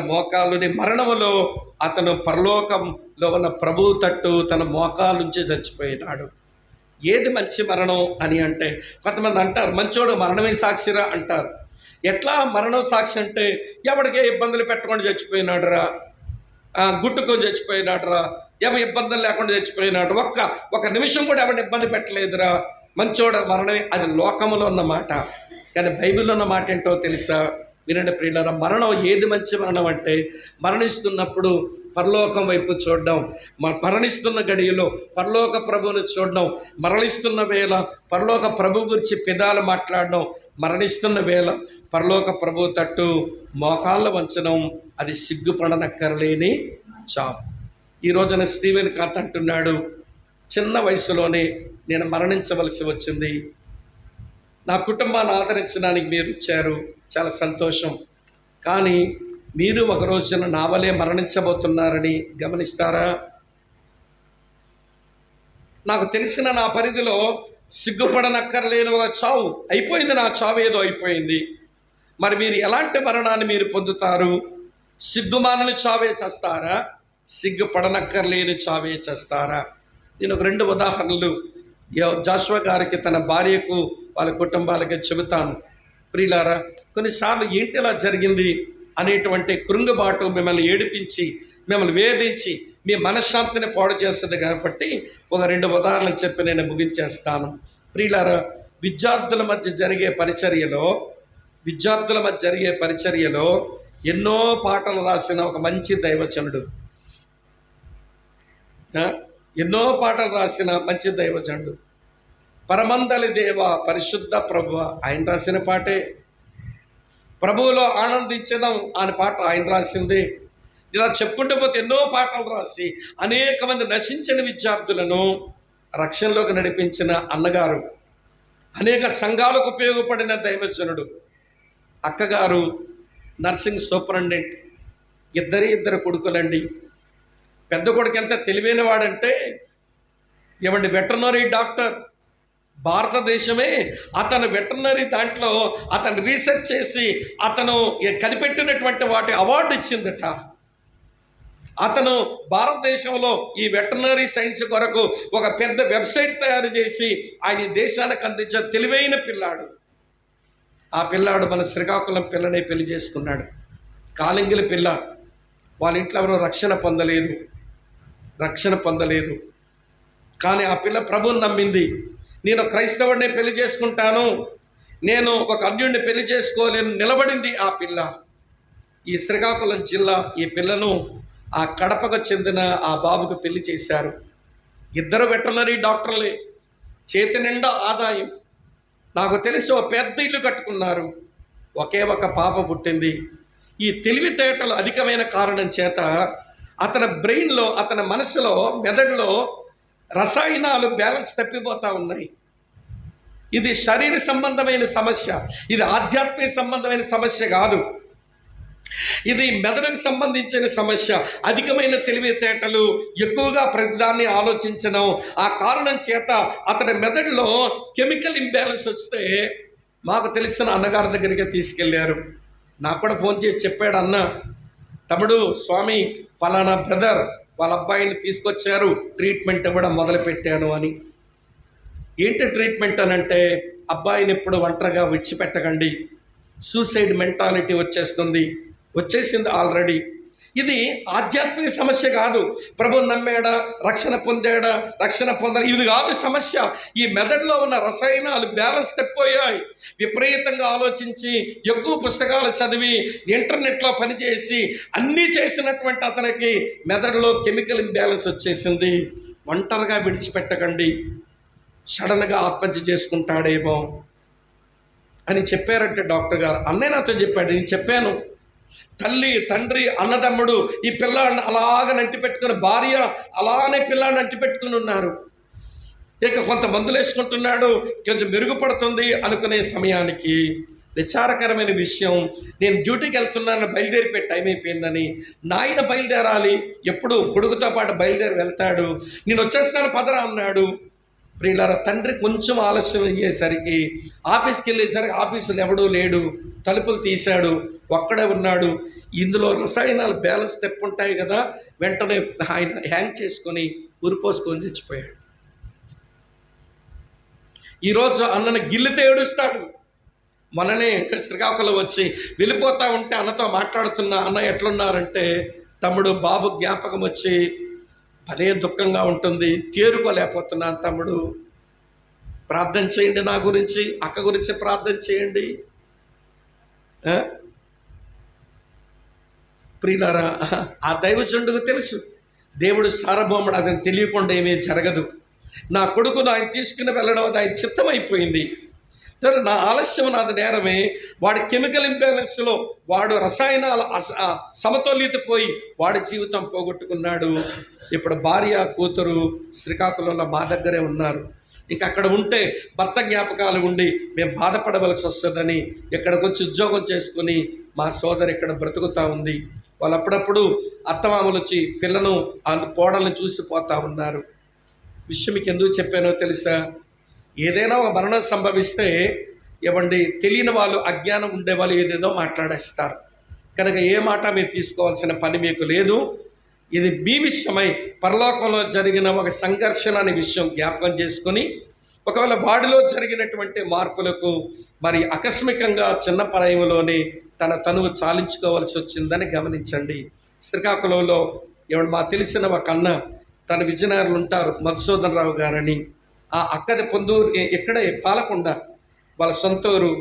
మోకాలుని మరణములో అతను పరలోకంలో ఉన్న ప్రభువు తట్టు తన మోకాలు నుంచి చచ్చిపోయినాడు. ఏది మంచి మరణం అని అంటే కొంతమంది అంటారు మంచోడు మరణమే సాక్షిరా అంటారు. ఎట్లా మరణం సాక్షి అంటే ఎవరికే ఇబ్బందులు పెట్టకుండా చచ్చిపోయినాడురా, గుట్టుకొని చచ్చిపోయినాడురా, ఎవరి ఇబ్బందులు లేకుండా చచ్చిపోయినాడు, ఒక నిమిషం కూడా ఎవరిని ఇబ్బంది పెట్టలేదురా, మంచోడ మరణమే. అది లోకములో ఉన్న మాట, కానీ బైబిల్లో ఉన్న మాట ఏంటో తెలుసా? వినండి ప్రియులారా, మరణం ఏది మంచి మరణం అంటే మరణిస్తున్నప్పుడు పరలోకం వైపు చూడడం, మరణిస్తున్న గడియలో పరలోక ప్రభువును చూడడం, మరణిస్తున్న వేళ పరలోక ప్రభు గురించి పెదాలు మాట్లాడడం, మరణిస్తున్న వేళ పరలోక ప్రభు తట్టు మోకాళ్ళ వంచడం, అది సిగ్గుపడనక్కర్లేని చావు. ఈ రోజున స్టీవెన్ కాంత్ అంటున్నాడు, చిన్న వయసులోనే నేను మరణించవలసి వచ్చింది, నా కుటుంబాన్ని ఆదరించడానికి మీరు ఇచ్చారు, చాలా సంతోషం, కానీ మీరు ఒక రోజున నా వలే మరణించబోతున్నారని గమనిస్తారా? నాకు తెలిసిన నా పరిధిలో సిగ్గుపడనక్కర్లేని ఒక చావు అయిపోయింది, నా చావు ఏదో అయిపోయింది. మరి మీరు ఎలాంటి మరణాన్ని మీరు పొందుతారు? సిగ్గుమాలని చావే చేస్తారా, సిగ్గుపడనక్కర్లేని చావే చేస్తారా? నేను ఒక 2 ఉదాహరణలు జాషువా గారికి, తన భార్యకు, వాళ్ళ కుటుంబాలకి చెబుతాను. ప్రియులారా, కొన్నిసార్లు ఏంటి ఇలా జరిగింది అనేటువంటి కృంగుబాటు మిమ్మల్ని ఏడిపించి, మిమ్మల్ని వేధించి, మీ మనశ్శాంతిని పాడు చేస్తుంది. కాబట్టి ఒక 2 ఉదాహరణలు చెప్పి నేను ముగించేస్తాను. ప్రియులారా, విద్యార్థుల మధ్య జరిగే పరిచర్యలో ఎన్నో పాటలు రాసిన ఒక మంచి దైవజనుడు, పరమందలి దేవ పరిశుద్ధ ప్రభువ, ఆయన రాసిన పాటే. ప్రభువులో ఆనందించడం అనే పాట ఆయన రాసింది. ఇలా చెప్పుకుంటూ పోతే ఎన్నో పాటలు రాసి అనేక మంది నశించిన విద్యార్థులను రక్షణలోకి నడిపించిన అన్నగారు, అనేక సంఘాలకు ఉపయోగపడిన దైవజనుడు. అక్కగారు నర్సింగ్ సూపరింటెండెంట్, ఇద్దరు కొడుకులండి. పెద్ద కొడుకు ఎంత తెలివైన వాడంటే వెటర్నరీ డాక్టర్, భారతదేశమే అతను వెటర్నరీ దాంట్లో అతను రీసెర్చ్ చేసి అతను కనిపెట్టినటువంటి వాటి అవార్డు ఇచ్చిందట. అతను భారతదేశంలో ఈ వెటర్నరీ సైన్స్ కొరకు ఒక పెద్ద వెబ్సైట్ తయారు చేసి ఆయన దేశానికి అందించే తెలివైన పిల్లాడు. ఆ పిల్లాడు మన శ్రీకాకుళం పిల్లనే పెళ్లి చేసుకున్నాడు. కాలింగిలి పిల్ల. వాళ్ళ ఇంట్లో ఎవరో రక్షణ పొందలేదు. కానీ ఆ పిల్ల ప్రభువుని నమ్మింది. నేను క్రైస్తవుడిని పెళ్లి చేసుకుంటాను, నేను ఒక అన్యుడిని పెళ్లి చేసుకోలేను నిలబడింది ఆ పిల్ల. ఈ శ్రీకాకుళం జిల్లా ఈ పిల్లను ఆ కడపకు చెందిన ఆ బాబుకు పెళ్లి చేశారు. ఇద్దరు వెటర్నరీ డాక్టర్లే, చేతి నిండా ఆదాయం. నాకు తెలిసి ఒక పెద్ద ఇల్లు కట్టుకున్నారు. ఒకే ఒక పాప పుట్టింది. ఈ తెలివితేటలు అధికమైన కారణం చేత అతని బ్రెయిన్లో, అతని మనసులో, మెదడులో రసాయనాలు బ్యాలెన్స్ తప్పిపోతూ ఉన్నాయి. ఇది శరీర సంబంధమైన సమస్య, ఇది ఆధ్యాత్మిక సంబంధమైన సమస్య కాదు. ఇది మెదడుకు సంబంధించిన సమస్య. అధికమైన తెలివితేటలు, ఎక్కువగా ప్రతిదాన్ని ఆలోచించడం, ఆ కారణం చేత అతని మెదడులో కెమికల్ ఇంబ్యాలెన్స్ వస్తే మాకు తెలిసిన అన్నగారి దగ్గరికి తీసుకెళ్ళారు. నాకు కూడా ఫోన్ చేసి చెప్పాడు, అన్న తమ్ముడు స్వామి పలానా బ్రదర్ వాళ్ళ అబ్బాయిని తీసుకొచ్చారు, ట్రీట్మెంట్ ఇవ్వడం మొదలుపెట్టాను అని. ఏంటి ట్రీట్మెంట్ అని అంటే, అబ్బాయిని ఎప్పుడు ఒంటరిగా విడిచిపెట్టకండి, సూసైడ్ మెంటాలిటీ వచ్చేసింది ఆల్రెడీ. ఇది ఆధ్యాత్మిక సమస్య కాదు. ప్రభువు నమ్మాడా, రక్షణ పొందాడా, ఇది కాదు సమస్య. ఈ మెదడులో ఉన్న రసాయనాలు బ్యాలెన్స్ తప్పిపోయాయి. విపరీతంగా ఆలోచించి, ఎక్కువ పుస్తకాలు చదివి, ఇంటర్నెట్లో పనిచేసి అన్నీ చేసినటువంటి అతనికి మెదడులో కెమికల్ ఇంబ్యాలెన్స్ వచ్చేసింది. ఒంటరిగా విడిచిపెట్టకండి, సడన్గా ఆత్మహత్య చేసుకుంటాడేమో అని చెప్పారంటే డాక్టర్ గారు. అన్నయ్య నాతో చెప్పాడు, నేను చెప్పాను. తల్లి, తండ్రి, అన్నదమ్ముడు ఈ పిల్లాడిని అలాగ నంటి పెట్టుకుని, భార్య అలానే పిల్లాడిని నంటి పెట్టుకుని ఉన్నారు. ఇక కొంత మందులు వేసుకుంటున్నాడు, కొంచెం మెరుగుపడుతుంది అనుకునే సమయానికి విచారకరమైన విషయం, నేను డ్యూటీకి వెళ్తున్నాను, బయలుదేరిపోయి టైం అయిపోయిందని. నాయన బయలుదేరాలి, ఎప్పుడు కొడుకుతో పాటు బయలుదేరి వెళ్తాడు. నేను వచ్చేస్తున్నాను పదరా అన్నాడు. ప్రియులారా, తండ్రి కొంచెం ఆలస్యం అయ్యేసరికి ఆఫీస్కి వెళ్ళేసరికి ఆఫీసులో ఎవడూ లేడు. తలుపులు తీశాడు, ఒక్కడే ఉన్నాడు. ఇందులో రసాయనాలు బ్యాలెన్స్ తెప్పుంటాయి కదా, వెంటనే ఆయన హ్యాంగ్ చేసుకొని ఉరిపోసుకొని చచ్చిపోయాడు. ఈరోజు అన్నను గిల్లితే ఏడుస్తాడు. మననే శ్రీకాకుళం వచ్చి వెళ్ళిపోతూ ఉంటే అన్నతో మాట్లాడుతున్నా, అన్న ఎట్లున్నారంటే, తమ్ముడు బాబు జ్ఞాపకం వచ్చి భలే దుఃఖంగా ఉంటుంది, తేరుకోలేకపోతున్నాను తమ్ముడు, ప్రార్థన చేయండి, నా గురించి, అక్క గురించి ప్రార్థన చేయండి. ప్రియులారా, ఆ దైవజనుడికి తెలుసు దేవుడు సార్వభౌముడు, అతను తెలియకుండా ఏమీ జరగదు. నా కొడుకును ఆయన తీసుకుని వెళ్ళడం అది ఆయన చిత్తమైపోయింది. నా ఆలస్యం నాది నేరమే. వాడి కెమికల్ ఇంబ్యాలెన్స్లో వాడు రసాయనాల సమతుల్యత పోయి వాడి జీవితం పోగొట్టుకున్నాడు. ఇప్పుడు భార్య, కూతురు శ్రీకాకుళంలో మా దగ్గరే ఉన్నారు. ఇంకా అక్కడ ఉంటే భర్త జ్ఞాపకాలు ఉండి మేము బాధపడవలసి వస్తుందని ఇక్కడికి వచ్చి ఉద్యోగం చేసుకుని మా సోదరి ఇక్కడ బ్రతుకుతూ ఉంది. వాళ్ళు అప్పుడప్పుడు అత్తమామలు వచ్చి పిల్లను, ఆ కోడలను చూసిపోతూ ఉన్నారు. విషయం మీకు ఎందుకు చెప్పానో తెలుసా? ఏదైనా ఒక మరణం సంభవిస్తే ఇవ్వండి, తెలియని వాళ్ళు, అజ్ఞానం ఉండేవాళ్ళు ఏదేదో మాట్లాడేస్తారు. కనుక ఏ మాట మీరు తీసుకోవాల్సిన పని మీకు లేదు. ఇది మీ విషయమై పరలోకంలో జరిగిన ఒక సంఘర్షణ అనే విషయం జ్ఞాపకం చేసుకొని, ఒకవేళ వాడిలో జరిగినటువంటి మార్పులకు మరి ఆకస్మికంగా చిన్న ప్రాయంలోనే తన తనువు చాలించుకోవాల్సి వచ్చిందని గమనించండి. శ్రీకాకుళంలో మా తెలిసిన ఒక అన్న, తన విజయనగరంలో ఉంటారు, మధుసూదన్ రావు గారని. ఆ అక్కడి పొందూరు ఇక్కడే పాలకొండ వాళ్ళ సొంతూరు.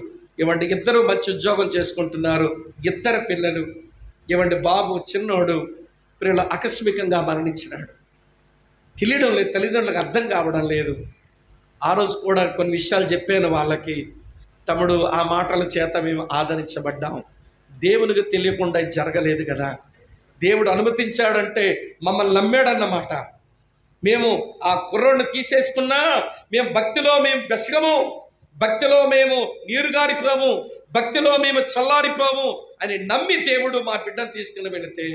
ఇద్దరు మంచి ఉద్యోగం చేసుకుంటున్నారు, ఇద్దరు పిల్లలు. బాబు చిన్నోడు ప్రియుల ఆకస్మికంగా మరణించినాడు. తెలియడం లేదు, తల్లిదండ్రులకు అర్థం కావడం లేదు. ఆ రోజు కూడా కొన్ని విషయాలు చెప్పాను వాళ్ళకి. తమ్ముడు, ఆ మాటల చేత మేము ఆదరించబడ్డాం. దేవునికి తెలియకుండా జరగలేదు కదా, దేవుడు అనుమతించాడంటే మమ్మల్ని నమ్మాడన్నమాట. మేము ఆ కుర్రోడిని తీసేసుకున్నా మేము భక్తిలో మేము బెసగము, భక్తిలో మేము నీరుగారిపోము, భక్తిలో మేము చల్లారిపోము అని నమ్మి దేవుడు మా బిడ్డను తీసుకుని వెళితే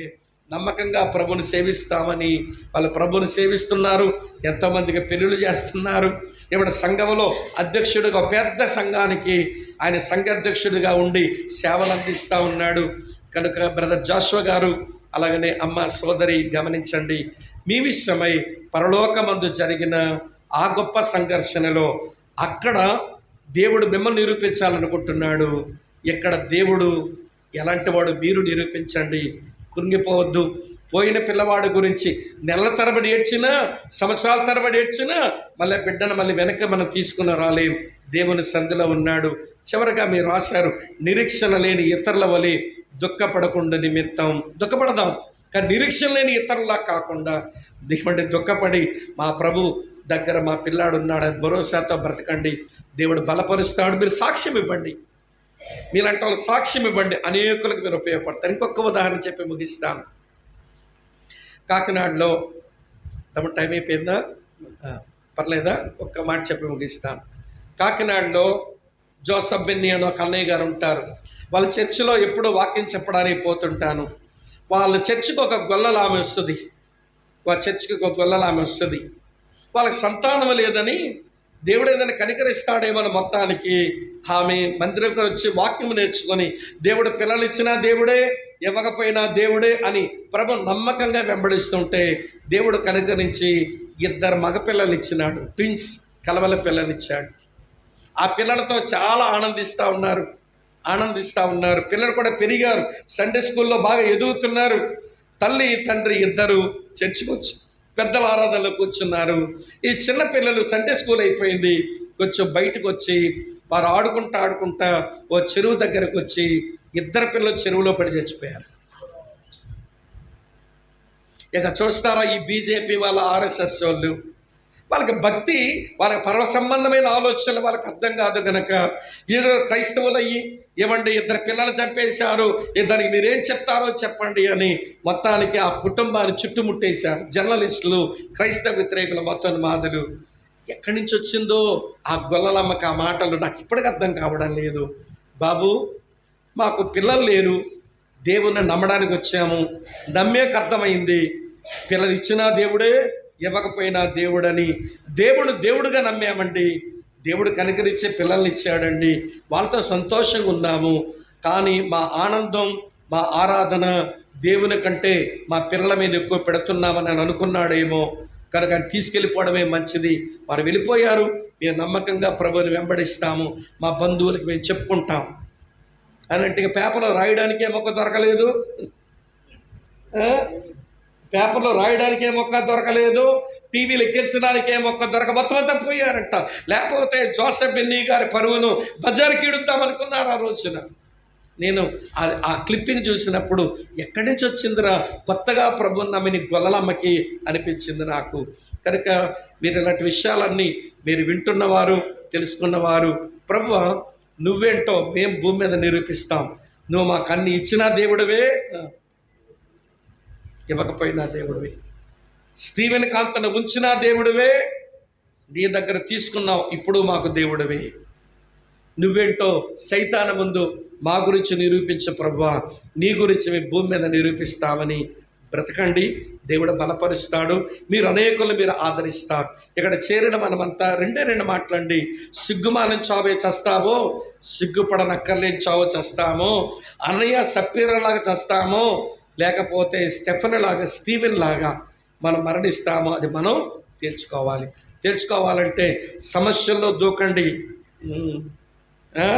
నమ్మకంగా ప్రభుని సేవిస్తామని వాళ్ళు ప్రభుని సేవిస్తున్నారు. ఎంతోమందికి పెళ్ళిళ్ళు చేస్తున్నారు. ఇప్పుడు సంఘంలో అధ్యక్షుడిగా పెద్ద సంఘానికి ఆయన సంఘ అధ్యక్షుడిగా ఉండి సేవలు అందిస్తూ ఉన్నాడు. కనుక బ్రదర్ జాషువా గారు అలాగనే అమ్మ సోదరి గమనించండి, మీ విషయమై పరలోకమందు జరిగిన ఆ గొప్ప సంఘర్షణలో అక్కడ దేవుడు మిమ్మల్ని నిరూపించాలనుకుంటున్నాడు. ఇక్కడ దేవుడు ఎలాంటి వాడు మీరు నిరూపించండి. కృంగిపోవద్దు. పోయిన పిల్లవాడి గురించి నెలల తరబడి ఏడ్చినా, సంవత్సరాల తరబడి ఏడ్చినా మళ్ళీ బిడ్డను మళ్ళీ వెనక్కి మనం తీసుకుని రాలేం. దేవుని సంధిలో ఉన్నాడు. చివరిగా మీరు రాశారు, నిరీక్షణ లేని ఇతరుల వలె దుఃఖపడకుండా నిమిత్తం. దుఃఖపడదాం, కానీ నిరీక్షణ లేని ఇతరులా కాకుండా దేవుడి దుఃఖపడి మా ప్రభు దగ్గర మా పిల్లాడు ఉన్నాడని భరోసాతో బ్రతకండి. దేవుడు బలపరుస్తాడు. మీరు సాక్ష్యం ఇవ్వండి. మీలాంటి వాళ్ళు సాక్ష్యం ఇవ్వండి. అనేకులకు మీరు ఉపయోగపడతారు. ఇంకొక ఉదాహరణ చెప్పి ముగిస్తాను. కాకినాడలో తమ టైం అయిపోయిందా? పర్లేదా? ఒక్క మాట చెప్పి ముగిస్తాను. కాకినాడలో జోసఫ్ బెన్నీ అని ఒక అన్నయ్య గారు ఉంటారు. వాళ్ళ చర్చిలో ఎప్పుడూ వాక్యం చెప్పడానికి పోతుంటాను. వాళ్ళ చర్చికి ఒక గొల్లలామె వస్తుంది. వాళ్ళ చర్చికి ఒక గొల్లలామె వస్తుంది. వాళ్ళకి సంతానం లేదని దేవుడు ఏదైనా కనికరిస్తాడేమో మొత్తానికి ఆమె మందిరంకి వచ్చి వాక్యం నేర్చుకొని దేవుడు పిల్లలు ఇచ్చినా దేవుడే, ఇవ్వకపోయినా దేవుడే అని ప్రభు నమ్మకంగా వెంబడిస్తుంటే దేవుడు కనుకరించి 2 మగపిల్లలు ఇచ్చినాడు. ట్విన్స్, కలవల పిల్లనిచ్చాడు. ఆ పిల్లలతో చాలా ఆనందిస్తూ ఉన్నారు. పిల్లలు కూడా పెరిగారు. సండే స్కూల్లో బాగా ఎదుగుతున్నారు. తల్లి తండ్రి ఇద్దరు చర్చికి వచ్చి పెద్దల ఆరాధనలో కూర్చున్నారు. ఈ చిన్న పిల్లలు సండే స్కూల్ అయిపోయింది, కొంచెం బయటకు వచ్చి వారు ఆడుకుంటా ఓ చెరువు దగ్గరకు వచ్చి 2 పిల్లలు చెరువులో పడి చచ్చిపోయారు. ఇక చూస్తారా, ఈ బీజేపీ వాళ్ళ ఆర్ఎస్ఎస్ వాళ్ళు, వాళ్ళకి భక్తి, వాళ్ళకి పరమ సంబంధమైన ఆలోచనలు వాళ్ళకి అర్థం కాదు. కనుక ఏదో క్రైస్తవులు అయ్యి ఏమండి 2 పిల్లలు చంపేశారు, దానికి మీరేం చెప్తారో చెప్పండి అని మొత్తానికి ఆ కుటుంబాన్ని చుట్టుముట్టేశారు. జర్నలిస్టులు, క్రైస్తవ వ్యతిరేకులు, మొత్తం మాదలు. ఎక్కడి నుంచి వచ్చిందో ఆ గొల్లలమ్మకి ఆ మాటలు నాకు ఇప్పటికీ అర్థం కావడం లేదు. బాబు, మాకు పిల్లలు లేరు, దేవుణ్ణి నమ్మడానికి వచ్చాము, నమ్మేకి అర్థమైంది. పిల్లలు ఇచ్చినా దేవుడే, ఇవ్వకపోయినా దేవుడని దేవుడుగా నమ్మామండి. దేవుడు కనికరించే పిల్లల్ని ఇచ్చాడండి. వాళ్ళతో సంతోషంగా ఉన్నాము. కానీ మా ఆనందం, మా ఆరాధన దేవుని కంటే మా పిల్లల మీద ఎక్కువ పెడుతున్నామని అని అనుకున్నాడేమో. కనుక తీసుకెళ్ళిపోవడమే మంచిది. వారు వెళ్ళిపోయారు. మేము నమ్మకంగా ప్రభువుని వెంబడిస్తాము, మా బంధువులకు మేము చెప్పుకుంటాం అన్నట్టుగా. పేపర్లో రాయడానికి ఏ మొక్క దొరకలేదు, పేపర్లో రాయడానికి ఏ మొక్క దొరకలేదు, టీవీలు ఎక్కించడానికి ఏ మొక్క మొత్తం అంతా పోయారంట. లేకపోతే జోసఫ్ బెన్నీ గారి పరువును బజార్కి ఇడుద్దామనుకున్నారు ఆ రోజున. నేను ఆ క్లిప్పింగ్ చూసినప్పుడు ఎక్కడి నుంచి వచ్చిందిరా కొత్తగా ప్రభువుని నమ్మిన గొల్లలమ్మకి అనిపించింది నాకు. కనుక మీరు ఇలాంటి విషయాలన్నీ మీరు వింటున్నవారు, తెలుసుకున్నవారు, ప్రభువా నువ్వేంటో మేము భూమి మీద నిరూపిస్తాం. నువ్వు మాకు అన్ని ఇచ్చినా దేవుడివే, ఇవ్వకపోయినా దేవుడివే. స్టీవెన్ కాంతను ఉంచినా దేవుడివే, నీ దగ్గర తీసుకున్నావు, ఇప్పుడు మాకు దేవుడివే. నువ్వేంటో సైతాను ముందు మా గురించి నిరూపించు ప్రభువా, నీ గురించి మేము భూమి మీద నిరూపిస్తామని బ్రతకండి. దేవుడు బలపరుస్తాడు. మీరు అనేకులు మీరు ఆదరిస్తారు. ఇక్కడ చేరిన మనమంతా 2 మాటలండి. సిగ్గుమానం చావే చేస్తామో, సిగ్గుపడనక్కర్లేని చావో చేస్తామో, అన్నయ్య సప్పీరలాగా చేస్తామో, లేకపోతే స్టీవెన్ లాగా మనం మరణిస్తామో అది మనం తెలుసుకోవాలంటే సమస్యల్లో దూకండి.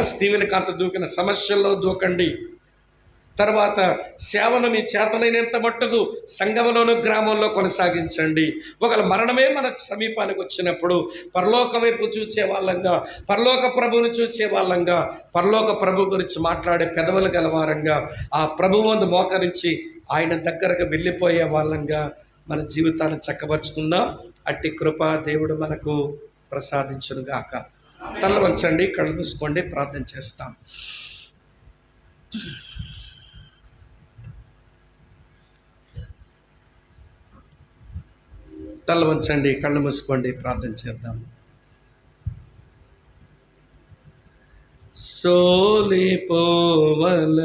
స్టీవెన్ కాంత దూకిన సమస్యల్లో దూకండి. తర్వాత సేవను మీ చేతనైనంత మట్టుకు సంఘంలోను గ్రామంలో కొనసాగించండి. ఒకవేళ మరణమే మన సమీపానికి వచ్చినప్పుడు పరలోక వైపు చూచే వాళ్ళంగా, పరలోక ప్రభువుని చూచే వాళ్ళంగా, పరలోక ప్రభు గురించి మాట్లాడే పెదవులు గలవారంగా, ఆ ప్రభువు ముందు మోకరించి ఆయన దగ్గరకు వెళ్ళిపోయే వాళ్ళంగా మన జీవితాన్ని చక్కబరుచుకుందాం. అట్టి కృప దేవుడు మనకు ప్రసాదించునుగాక. తల వంచండి, కళ్ళు మూసుకోండి, ప్రార్థన చేస్తాం. తల వంచండి, కళ్ళు మూసుకోండి, ప్రార్థన చేద్దాం. సోలిపోవల